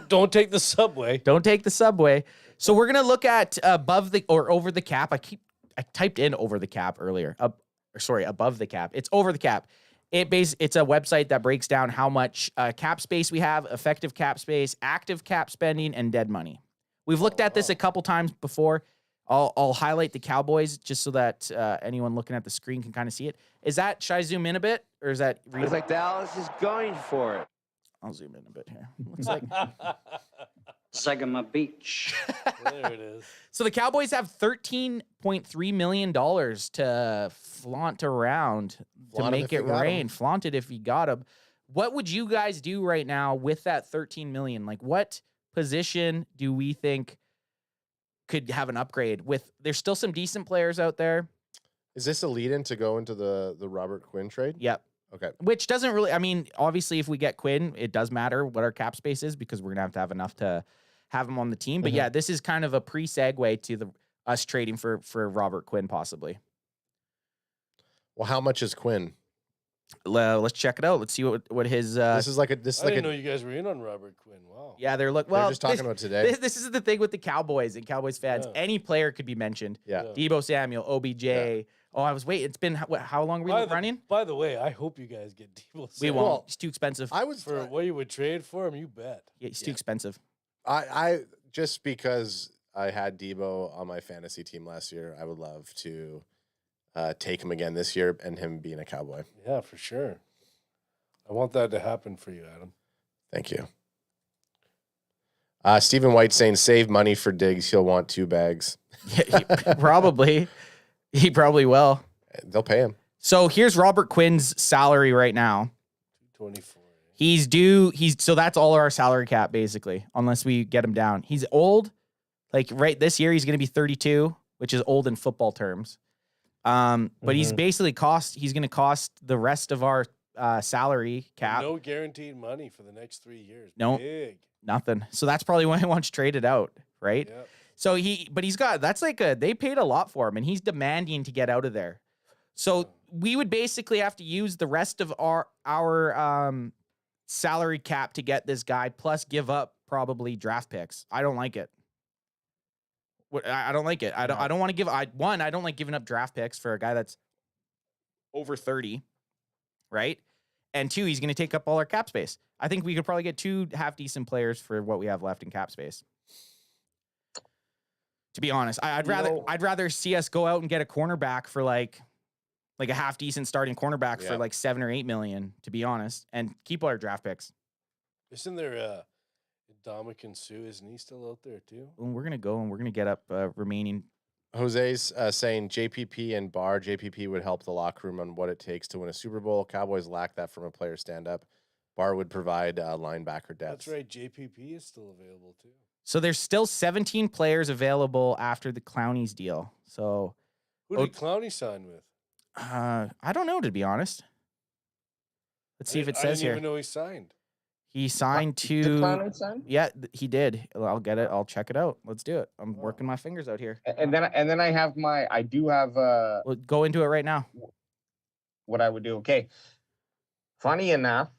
Speaker 4: don't take the subway.
Speaker 2: Don't take the subway. So we're gonna look at above the or over the cap. I typed in over the cap earlier. Above the cap. It's over the cap. It's a website that breaks down how much cap space we have, effective cap space, active cap spending, and dead money. We've looked at this a couple times before. I'll highlight the Cowboys just so that anyone looking at the screen can kind of see it. Should I zoom in a bit, or is that?
Speaker 6: Looks like Dallas is going for it.
Speaker 2: I'll zoom in a bit here. Looks like.
Speaker 7: It's like I'm a beach.
Speaker 4: There it is.
Speaker 2: So the Cowboys have $13.3 million to flaunt around
Speaker 3: Flaunt 'em
Speaker 2: to make
Speaker 3: if you
Speaker 2: it
Speaker 3: got 'em.
Speaker 2: rain. Flaunt it if you got them. What would you guys do right now with that $13 million? Like, what position do we think could have an upgrade? There's still some decent players out there.
Speaker 3: Is this a lead-in to go into the Robert Quinn trade?
Speaker 2: Yep.
Speaker 3: Okay.
Speaker 2: Which doesn't really, I mean, obviously if we get Quinn, it does matter what our cap space is, because we're going to have enough to have him on the team. But yeah, this is kind of a pre-segue to us trading for Robert Quinn possibly.
Speaker 3: Well, how much is Quinn?
Speaker 2: Let's check it out. Let's see what his.
Speaker 3: This is like
Speaker 4: I didn't know you guys were in on Robert Quinn. Wow.
Speaker 2: Yeah, they're
Speaker 3: They're just talking about today.
Speaker 2: This is the thing with the Cowboys and Cowboys fans.
Speaker 4: Yeah.
Speaker 2: Any player could be mentioned.
Speaker 3: Yeah.
Speaker 2: Debo Samuel, OBJ.
Speaker 3: Yeah.
Speaker 2: Oh, I was waiting. It's been how long were we running?
Speaker 4: By the way, I hope you guys get Debo
Speaker 2: We
Speaker 4: Samuel.
Speaker 2: won't. It's too expensive.
Speaker 3: I would
Speaker 4: For what you would trade for him, you bet.
Speaker 2: Yeah, it's too expensive.
Speaker 3: I just because I had Debo on my fantasy team last year, I would love to take him again this year and him being a Cowboy.
Speaker 4: Yeah, for sure. I want that to happen for you, Adam.
Speaker 3: Thank you. Stephen White saying save money for Diggs. He'll want 2 bags.
Speaker 2: Yeah, he probably will.
Speaker 3: They'll pay him.
Speaker 2: So here's Robert Quinn's salary right now.
Speaker 4: 24.
Speaker 2: So that's all our salary cap basically, unless we get him down. He's old. Like right this year, he's going to be 32, which is old in football terms. But he's basically he's going to cost the rest of our salary cap.
Speaker 4: No guaranteed money for the next 3 years.
Speaker 2: No,
Speaker 4: Big.
Speaker 2: nothing. So that's probably why he wants traded out, right?
Speaker 4: Yep.
Speaker 2: So they paid a lot for him, and he's demanding to get out of there. So we would basically have to use the rest of our salary cap to get this guy, plus give up probably draft picks. I don't like it. I don't like it. I don't want to give. I don't like giving up draft picks for a guy that's over 30, right? And 2, he's going to take up all our cap space. I think we could probably get 2 half decent players for what we have left in cap space. To be honest, I'd rather see us go out and get a cornerback for like a half decent starting cornerback for like 7 or 8 million. To be honest, and keep all our draft picks.
Speaker 4: Isn't there Dominican Sue? Isn't he still out there too?
Speaker 2: And we're gonna go and we're gonna get up remaining.
Speaker 3: Jose's saying JPP and Barr. JPP would help the locker room on what it takes to win a Super Bowl. Cowboys lack that from a player stand-up. Barr would provide linebacker depth.
Speaker 4: That's right. JPP is still available too.
Speaker 2: So there's still 17 players available after the Clowney's deal. So
Speaker 4: Who did Clowney sign with?
Speaker 2: I don't know, to be honest. Let's see if it says
Speaker 4: I didn't
Speaker 2: here.
Speaker 4: even know he signed.
Speaker 2: He signed
Speaker 5: Did
Speaker 2: to.
Speaker 5: Clowney sign?
Speaker 2: Yeah, he did. I'll get it. I'll check it out. Let's do it. I'm working my fingers out here.
Speaker 5: And then I do have
Speaker 2: We'll go into it right now.
Speaker 5: what I would do. Okay. Funny enough,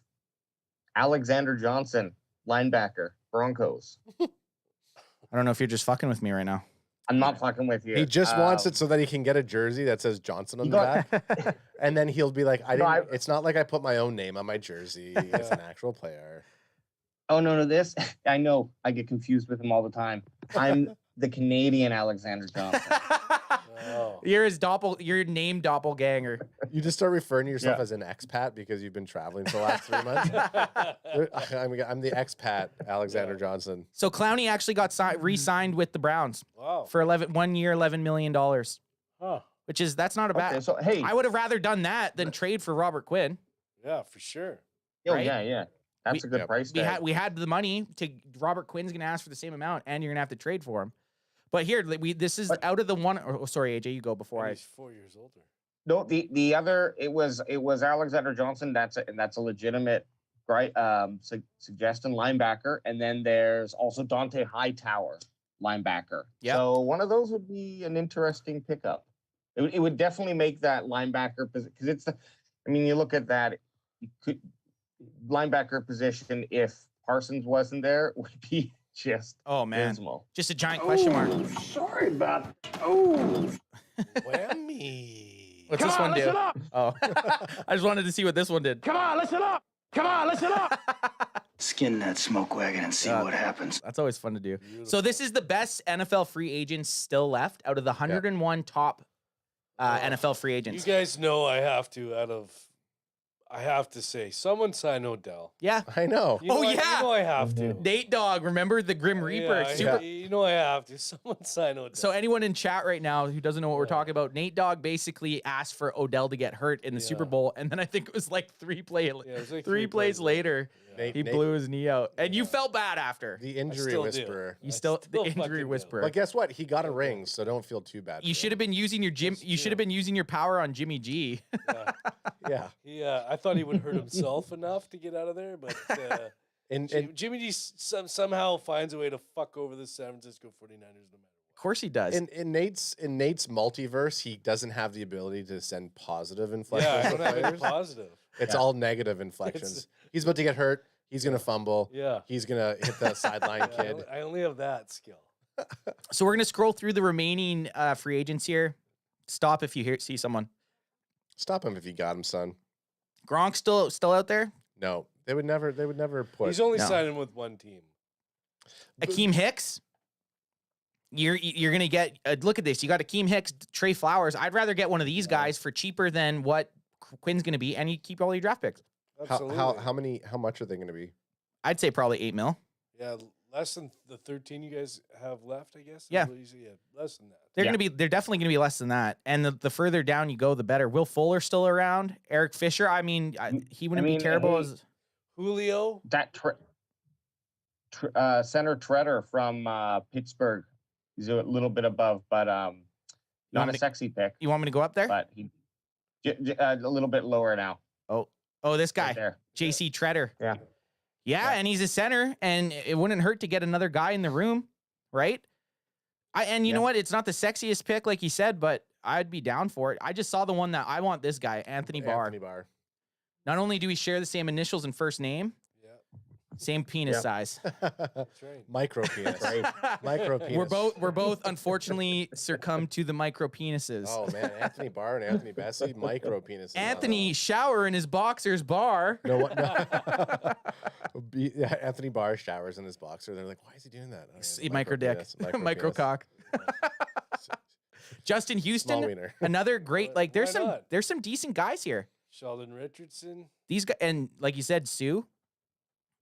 Speaker 5: Alexander Johnson, linebacker, Broncos.
Speaker 2: I don't know if you're just fucking with me right now.
Speaker 5: I'm not fucking with you.
Speaker 3: He just wants it so that he can get a jersey that says Johnson on the back. And then he'll be like, it's not like I put my own name on my jersey. It's an actual player.
Speaker 5: Oh, no, this. I know. I get confused with him all the time. I'm the Canadian Alexander Johnson.
Speaker 4: Oh.
Speaker 2: You're your name doppelganger.
Speaker 3: You just start referring to yourself
Speaker 5: Yeah.
Speaker 3: as an expat because you've been traveling for the last 3 months. I'm the expat, Alexander Johnson.
Speaker 2: So Clowney actually got re-signed with the Browns
Speaker 4: Wow.
Speaker 2: for 1 year, $11 million,
Speaker 4: Huh.
Speaker 2: that's not a bad.
Speaker 5: Okay, so, hey.
Speaker 2: I would have rather done that than trade for Robert Quinn.
Speaker 4: Yeah, for sure.
Speaker 5: Oh,
Speaker 2: right?
Speaker 5: yeah. That's a good price tag.
Speaker 2: We had the money to. Robert Quinn's going to ask for the same amount, and you're going to have to trade for him. But here, this is out of the one. Oh, sorry, AJ, you go before
Speaker 4: And
Speaker 2: I.
Speaker 4: he's 4 years older.
Speaker 5: No, the other it was Alexander Johnson. That's a legitimate right suggestion, linebacker. And then there's also Dante Hightower, linebacker.
Speaker 2: Yep.
Speaker 5: So one of those would be an interesting pickup. It would definitely make that linebacker position because it's the. I mean, you look at that. Linebacker position, if Parsons wasn't there, would be just dismal.
Speaker 2: Just a giant question mark.
Speaker 7: Sorry about. Oh.
Speaker 4: Whammy.
Speaker 2: What's this one do? Oh, I just wanted to see what this one did.
Speaker 7: Come on, listen up. Skin that smoke wagon and see what happens.
Speaker 2: That's always fun to do. So this is the best NFL free agents still left out of the 101 top NFL free agents.
Speaker 4: You guys know I have to say, someone sign Odell.
Speaker 2: Yeah.
Speaker 3: I know.
Speaker 4: You know
Speaker 2: yeah.
Speaker 4: You know I have to.
Speaker 2: Nate Dogg, remember the Grim Reaper?
Speaker 4: Yeah, you know I have to. Someone sign Odell.
Speaker 2: So anyone in chat right now who doesn't know what we're talking about, Nate Dogg basically asked for Odell to get hurt in the Super Bowl, and then I think it was like three plays later, he blew his knee out, and you felt bad after.
Speaker 3: The injury whisperer.
Speaker 2: The injury whisperer.
Speaker 3: But guess what? He got a ring, so don't feel too bad.
Speaker 2: You should have been using your You should have been using your power on Jimmy G.
Speaker 3: Yeah.
Speaker 4: I thought he would hurt himself enough to get out of there, but Jimmy G somehow finds a way to fuck over the San Francisco 49ers no matter what.
Speaker 2: Of course he does.
Speaker 3: In Nate's multiverse, he doesn't have the ability to send positive inflections.
Speaker 4: Yeah, I
Speaker 3: to
Speaker 4: don't have any
Speaker 3: players.
Speaker 4: positive.
Speaker 3: It's all negative inflections. He's about to get hurt. He's gonna fumble.
Speaker 4: Yeah.
Speaker 3: He's gonna hit the sideline kid.
Speaker 4: I only have that skill.
Speaker 2: So we're gonna scroll through the remaining free agents here. Stop if you see someone.
Speaker 3: Stop him if you got him, son.
Speaker 2: Gronk still out there?
Speaker 3: No, they would never put.
Speaker 4: He's only signing with one team.
Speaker 2: Akeem Hicks. You're gonna get look at this. You got Akeem Hicks, Trey Flowers. I'd rather get one of these guys for cheaper than what Quinn's gonna be, and you keep all your draft picks.
Speaker 4: Absolutely.
Speaker 3: How much are they gonna be?
Speaker 2: I'd say probably $8 million.
Speaker 4: Yeah, Less than the 13 you guys have left, I guess.
Speaker 2: Yeah.
Speaker 4: Less than that.
Speaker 2: They're definitely gonna be less than that. And the further down you go, the better. Will Fuller still around? Eric Fisher. I mean, he wouldn't be terrible as
Speaker 4: Julio.
Speaker 5: That center Treader from Pittsburgh. He's a little bit above, but not a sexy pick.
Speaker 2: You want me to go up there?
Speaker 5: But he a little bit lower now.
Speaker 2: Oh, this guy,
Speaker 5: Right there.
Speaker 2: JC Treader.
Speaker 5: Yeah.
Speaker 2: Yeah, and he's a center, and it wouldn't hurt to get another guy in the room, right? You know what? It's not the sexiest pick, like you said, but I'd be down for it. I just saw the one that I want. This guy, Anthony Barr.
Speaker 3: Anthony Barr.
Speaker 2: Not only do we share the same initials and first name, same penis
Speaker 5: Yeah.
Speaker 2: size.
Speaker 4: That's right.
Speaker 3: Micro penis. Micro penis.
Speaker 2: We're both unfortunately succumbed to the micro penises.
Speaker 3: Oh man, Anthony Barr and Anthony Bessie, micro penis.
Speaker 2: Anthony shower in his boxers bar.
Speaker 3: No, what? No. Yeah, Anthony Barr showers in his boxer. They're like, why is he doing that?
Speaker 2: Micro dick,
Speaker 3: penis,
Speaker 2: micro
Speaker 3: penis.
Speaker 2: cock. Justin
Speaker 3: Small
Speaker 2: Houston,
Speaker 3: wiener.
Speaker 2: another great. Like there's
Speaker 4: Why not?
Speaker 2: there's some decent guys here.
Speaker 4: Sheldon Richardson.
Speaker 2: These guys, and like you said, Sue,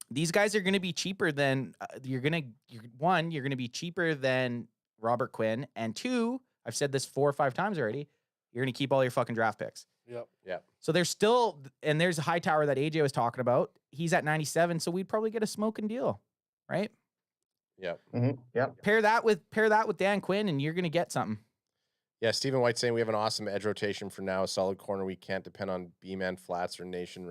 Speaker 2: these guys are going to be cheaper than you're going to be cheaper than Robert Quinn, and two, I've said this 4 or 5 times already, you're going to keep all your fucking draft picks.
Speaker 4: Yep.
Speaker 3: Yeah.
Speaker 2: So there's still, and there's a Hightower that AJ was talking about. He's at 97, so we'd probably get a smoking deal, right?
Speaker 3: Yep.
Speaker 5: Mm-hmm. Yep.
Speaker 2: Pair that with Dan Quinn, and you're going to get something.
Speaker 3: Yeah, Stephen White saying we have an awesome edge rotation for now. A solid corner. We can't depend on B-man flats or Nashawn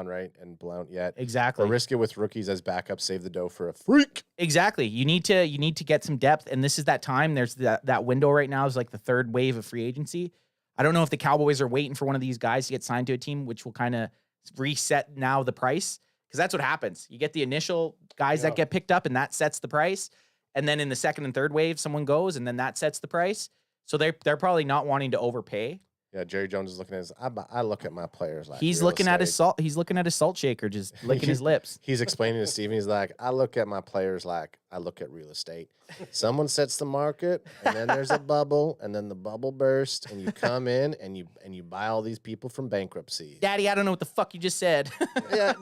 Speaker 3: Wright and Blount yet.
Speaker 2: Exactly.
Speaker 3: Or risk it with rookies as backup. Save the dough for a freak.
Speaker 2: Exactly. You need to get some depth, and this is that time. There's that window right now is like the third wave of free agency. I don't know if the Cowboys are waiting for one of these guys to get signed to a team, which will kind of reset now the price, because that's what happens. You get the initial guys that get picked up, and that sets the price. And then in the second and third wave, someone goes, and then that sets the price. So they're probably not wanting to overpay.
Speaker 3: Yeah, Jerry Jones is looking at his. I look at my players like
Speaker 2: He's
Speaker 3: real
Speaker 2: looking at his
Speaker 3: estate.
Speaker 2: salt. He's looking at his salt shaker, just licking his lips.
Speaker 3: He's explaining to Steven, he's like, I look at my players like I look at real estate. Someone sets the market, and then there's a bubble, and then the bubble bursts, and you come in and you buy all these people from bankruptcy.
Speaker 2: Daddy, I don't know what the fuck you just said.
Speaker 3: Yeah,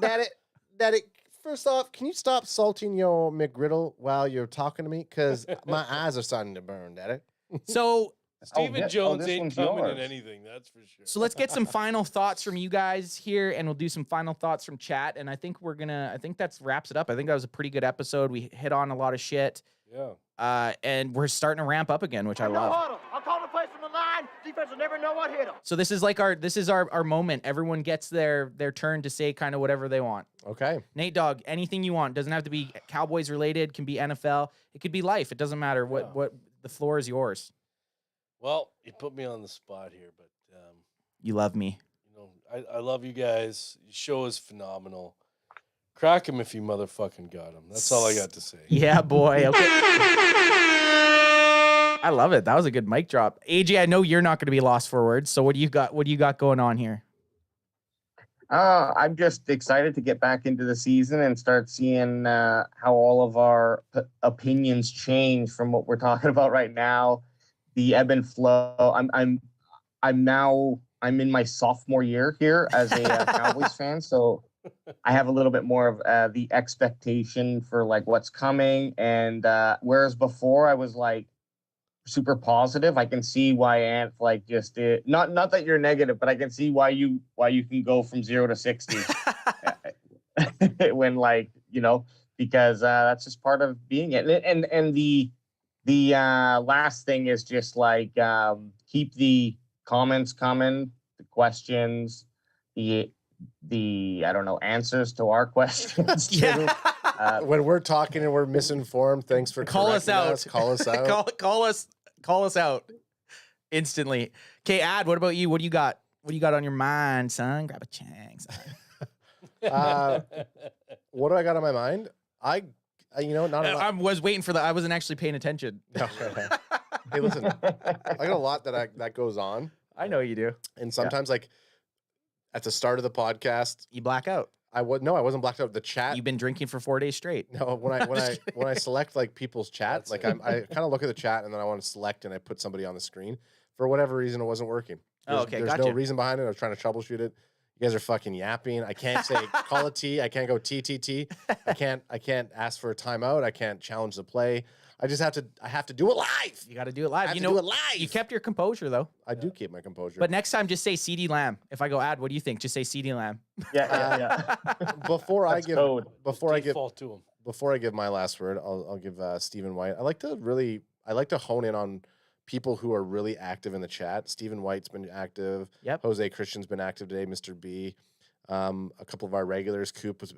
Speaker 3: Daddy. First off, can you stop salting your McGriddle while you're talking to me? Because my eyes are starting to burn, Daddy.
Speaker 2: So
Speaker 4: Stephen Jones
Speaker 5: this
Speaker 4: ain't
Speaker 5: one's
Speaker 4: coming in
Speaker 5: yours.
Speaker 4: anything, that's for sure.
Speaker 2: So let's get some final thoughts from you guys here, and we'll do some final thoughts from chat. And I think that wraps it up. I think that was a pretty good episode. We hit on a lot of shit.
Speaker 4: Yeah.
Speaker 2: And we're starting to ramp up again, which I love.
Speaker 6: I'm calling the plays from the line. Defense will never know what hit them.
Speaker 2: So this is like our moment. Everyone gets their turn to say kind of whatever they want.
Speaker 3: Okay.
Speaker 2: Nate Dogg, anything you want. Doesn't have to be Cowboys related, can be NFL. It could be life. It doesn't matter. What the floor is yours.
Speaker 4: Well, you put me on the spot here, but
Speaker 2: You love me.
Speaker 4: you know, I love you guys. Your show is phenomenal. Crack him if you motherfucking got him. That's all I got to say.
Speaker 2: Yeah, boy. Okay. I love it. That was a good mic drop. AJ, I know you're not going to be lost for words. So what do you got going on here?
Speaker 5: I'm just excited to get back into the season and start seeing how all of our opinions change from what we're talking about right now. The ebb and flow. I'm in my sophomore year here as a Cowboys fan, so I have a little bit more of the expectation for like what's coming. And whereas before I was like super positive, I can see why Ant like just did not that you're negative, but I can see why you can go from 0 to 60 when like, you know, because that's just part of being it. And the last thing is just like keep the comments coming, the questions, the I don't know, answers to our questions too.
Speaker 2: Yeah.
Speaker 3: When we're talking and we're misinformed, thanks for
Speaker 2: Call us
Speaker 3: correcting
Speaker 2: out.
Speaker 3: Call us out.
Speaker 2: Call us out instantly. Okay, Ad, what about you? What do you got? What do you got on your mind, son? Grab a chang, son.
Speaker 3: What do I got on my mind? I not a lot.
Speaker 2: I was waiting for that. I wasn't actually paying attention.
Speaker 3: Okay. Hey, listen, I got a lot that goes on,
Speaker 2: I know you do.
Speaker 3: and sometimes like at the start of the podcast,
Speaker 2: You black out.
Speaker 3: I wasn't blacked out. The chat.
Speaker 2: You've been drinking for 4 days straight.
Speaker 3: No, when I select like people's chat,
Speaker 4: That's
Speaker 3: like
Speaker 4: it.
Speaker 3: I kind of look at the chat and then I want to select and I put somebody on the screen. For whatever reason, it wasn't working.
Speaker 2: Oh, okay,
Speaker 3: There's
Speaker 2: gotcha.
Speaker 3: no reason behind it. I was trying to troubleshoot it. You guys are fucking yapping. I can't say call a T. I can't go TTT. I can't ask for a timeout. I can't challenge the play. I have to do it live.
Speaker 2: You got to do it live.
Speaker 3: have
Speaker 2: You
Speaker 3: to
Speaker 2: know,
Speaker 3: do it live.
Speaker 2: you kept your composure though.
Speaker 3: I do keep my composure.
Speaker 2: But next time, just say CD Lamb. If I go ad, what do you think? Just say CD Lamb.
Speaker 5: Yeah.
Speaker 3: before I
Speaker 5: That's
Speaker 3: give
Speaker 5: code.
Speaker 4: Default to him.
Speaker 3: before I give my last word, I'll give Stephen White. I like to hone in on people who are really active in the chat. Stephen White's been active.
Speaker 2: Yep.
Speaker 3: Jose Christian's been active today. Mr. B. A couple of our regulars. Coop's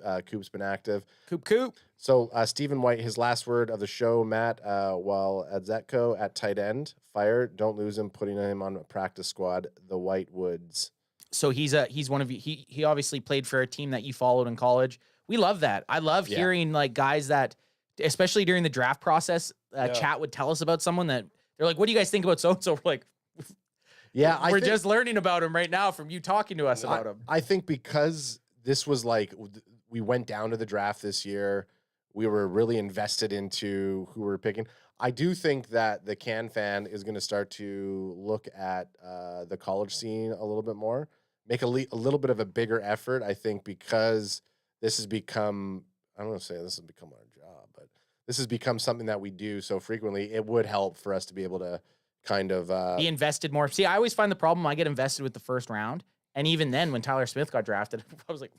Speaker 3: been active.
Speaker 2: Coop.
Speaker 3: So Stephen White, his last word of the show, Matt, while Adzetko at tight end, fire, don't lose him, putting him on a practice squad, the Whitewoods.
Speaker 2: So he's one of you. He obviously played for a team that you followed in college. We love that. I love hearing like guys that, especially during the draft process, chat would tell us about someone that they're like, what do you guys think about so-and-so? We're like,
Speaker 3: yeah,
Speaker 2: we're just learning about him right now from you talking to us about him.
Speaker 3: I think because this was like, we went down to the draft this year, we were really invested into who we were picking. I do think that the CanFan is going to start to look at the college scene a little bit more, make a little bit of a bigger effort. I think because this has become, I don't want to say this has become our job, but this has become something that we do so frequently. It would help for us to be able to kind of
Speaker 2: be invested more. See, I always find the problem, I get invested with the first round. And even then, when Tyler Smith got drafted, I was like,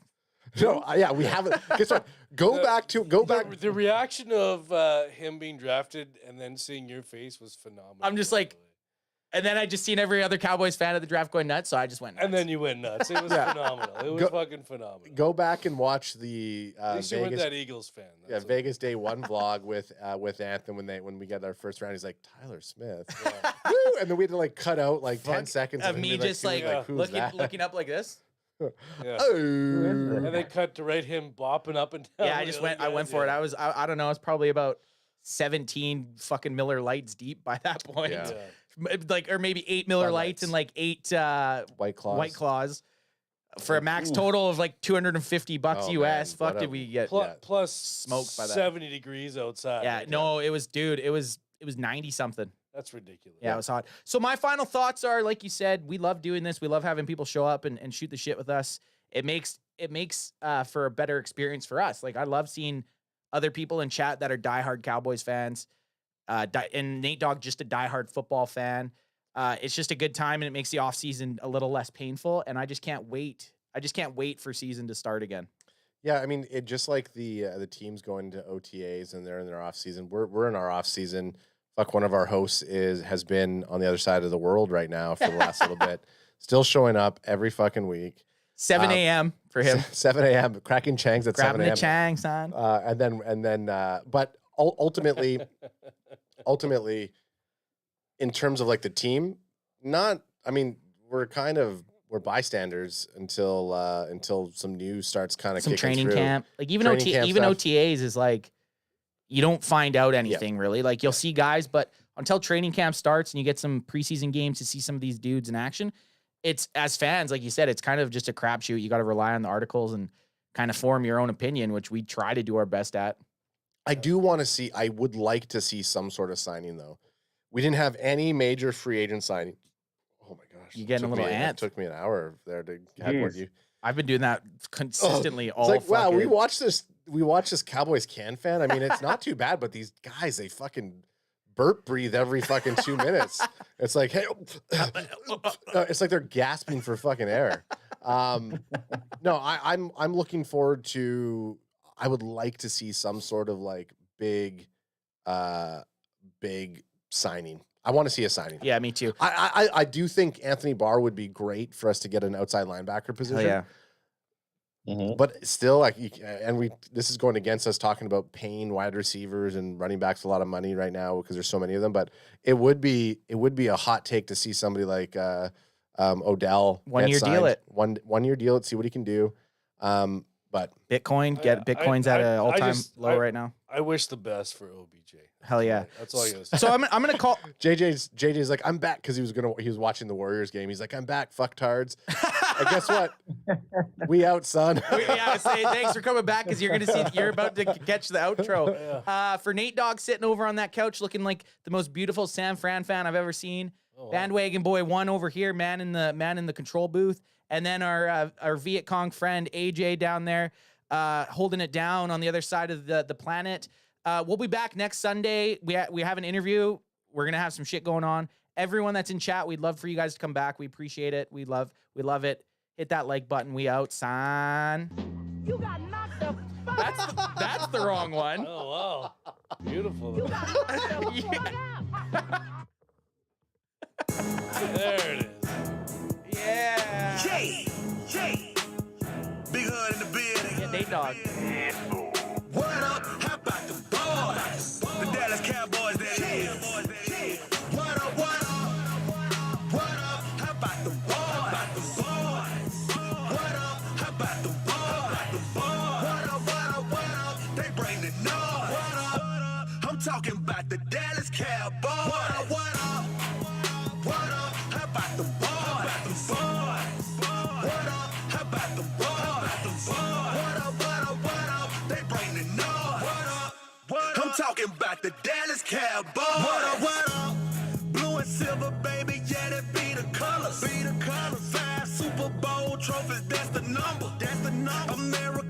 Speaker 3: no, yeah, we haven't. Guess what? Go back.
Speaker 4: The reaction of him being drafted and then seeing your face was phenomenal.
Speaker 2: I'm just like, and then I just seen every other Cowboys fan at the draft going nuts, so I just went nuts.
Speaker 4: And then you went nuts. It was phenomenal. It was fucking phenomenal.
Speaker 3: Go back and watch the
Speaker 4: At least you weren't that Eagles fan. That's
Speaker 3: Vegas Day 1 vlog with Anthem when we got our first round. He's like, Tyler Smith. Woo! And then we had to like cut out like 10 seconds
Speaker 2: of me just like
Speaker 3: who's that?
Speaker 2: looking up like this.
Speaker 4: Yeah.
Speaker 3: Oh.
Speaker 4: And they cut to right him bopping up and down.
Speaker 2: Yeah, I went for it. I don't know, I was probably about 17 fucking Miller Lights deep by that point.
Speaker 3: Yeah.
Speaker 2: Like, or maybe 8 Miller
Speaker 3: Bud
Speaker 2: Lights
Speaker 3: Lights.
Speaker 2: and like 8
Speaker 3: White
Speaker 2: Claws for a max total of like $250
Speaker 3: Oh,
Speaker 2: US.
Speaker 3: man,
Speaker 2: Fuck,
Speaker 3: what
Speaker 2: did
Speaker 3: a-
Speaker 2: we get?
Speaker 4: Plus
Speaker 2: smoked by that.
Speaker 4: 70 degrees outside.
Speaker 2: Yeah, no, it was 90 something.
Speaker 4: That's ridiculous.
Speaker 2: Yeah, it was hot. So my final thoughts are, like you said, we love doing this. We love having people show up and shoot the shit with us. It makes for a better experience for us. Like, I love seeing other people in chat that are diehard Cowboys fans. And Nate Dogg, just a diehard football fan. It's just a good time, and it makes the offseason a little less painful. And I just can't wait. For season to start again.
Speaker 3: Yeah, I mean, it just like the teams going to OTAs and they're in their off season. We're in our off season. Fuck, one of our hosts has been on the other side of the world right now for the last little bit. Still showing up every fucking week.
Speaker 2: 7 a.m. for him.
Speaker 3: 7 a.m. cracking changs at
Speaker 2: Grabbing
Speaker 3: 7 a.m.
Speaker 2: the chang, son.
Speaker 3: But ultimately, in terms of like the team, we're bystanders until some news starts kind of
Speaker 2: Some
Speaker 3: kicking
Speaker 2: training
Speaker 3: through.
Speaker 2: camp. Like even
Speaker 3: Training camp stuff.
Speaker 2: OTAs is like, you don't find out anything really. Like, you'll see guys, but until training camp starts and you get some preseason games to see some of these dudes in action, it's, as fans, like you said, it's kind of just a crapshoot. You got to rely on the articles and kind of form your own opinion, which we try to do our best at.
Speaker 3: I would like to see some sort of signing though. We didn't have any major free agent signing. Oh my gosh.
Speaker 2: You getting a little ant.
Speaker 3: It took me an hour there to headboard you.
Speaker 2: I've been doing that consistently all
Speaker 3: It's like, wow,
Speaker 2: fucking-
Speaker 3: we watched this Cowboys CanFan. I mean, it's not too bad, but these guys, they fucking burp breathe every fucking 2 minutes. It's like, hey, it's like they're gasping for fucking air. No, I'm looking forward to, I would like to see some sort of like big signing. I want to see a signing.
Speaker 2: Yeah, me too.
Speaker 3: I do think Anthony Barr would be great for us to get an outside linebacker position.
Speaker 2: Hell yeah.
Speaker 3: But still, like, this is going against us talking about paying wide receivers and running backs a lot of money right now because there's so many of them. But it would be a hot take to see somebody like Odell
Speaker 2: 1 year
Speaker 3: signed.
Speaker 2: deal it.
Speaker 3: 1 year deal it. See what he can do. But
Speaker 2: Bitcoin's at an all-time low right now.
Speaker 4: I wish the best for OBJ.
Speaker 2: Hell yeah.
Speaker 4: That's all I gotta say.
Speaker 2: So I'm gonna call
Speaker 3: JJ's like, I'm back because he was watching the Warriors game. He's like, I'm back, fucktards. And guess what? We out, son.
Speaker 2: Yeah, say thanks for coming back because you're about to catch the outro. For Nate Dogg sitting over on that couch looking like the most beautiful San Fran fan I've ever seen.
Speaker 4: Oh, wow.
Speaker 2: Bandwagon Boy 1 over here, man in the control booth. and then our Viet Cong friend AJ down there holding it down on the other side of the planet. We'll be back next Sunday. We have an interview. We're gonna have some shit going on. Everyone that's in chat, we'd love for you guys to come back. We appreciate it. We love it. Hit that like button. We out, son.
Speaker 6: You got knocked the fuck out.
Speaker 2: That's the wrong one.
Speaker 4: Oh wow, beautiful.
Speaker 6: You got knocked the fuck out.
Speaker 4: There it is.
Speaker 2: Yeah.
Speaker 1: Yeah. Big hood in the building.
Speaker 2: Yeah, Nate Dogg.
Speaker 1: What up? How about the boys? The Dallas Cowboys, that is. What up? What up? What up? How about the boys? What up? How about the boys? What up? What up? What up? They bring the noise. What up? I'm talking about the Dallas Cowboys. What up? What up? What up? How about the boys? What up? How about the boys? What up? What up? What up? They bring the noise. What up? What up? I'm talking about the Dallas Cowboys. What up? What up? Blue and silver, baby, yeah, that be the colors. 5 Super Bowl trophies, that's the number. America.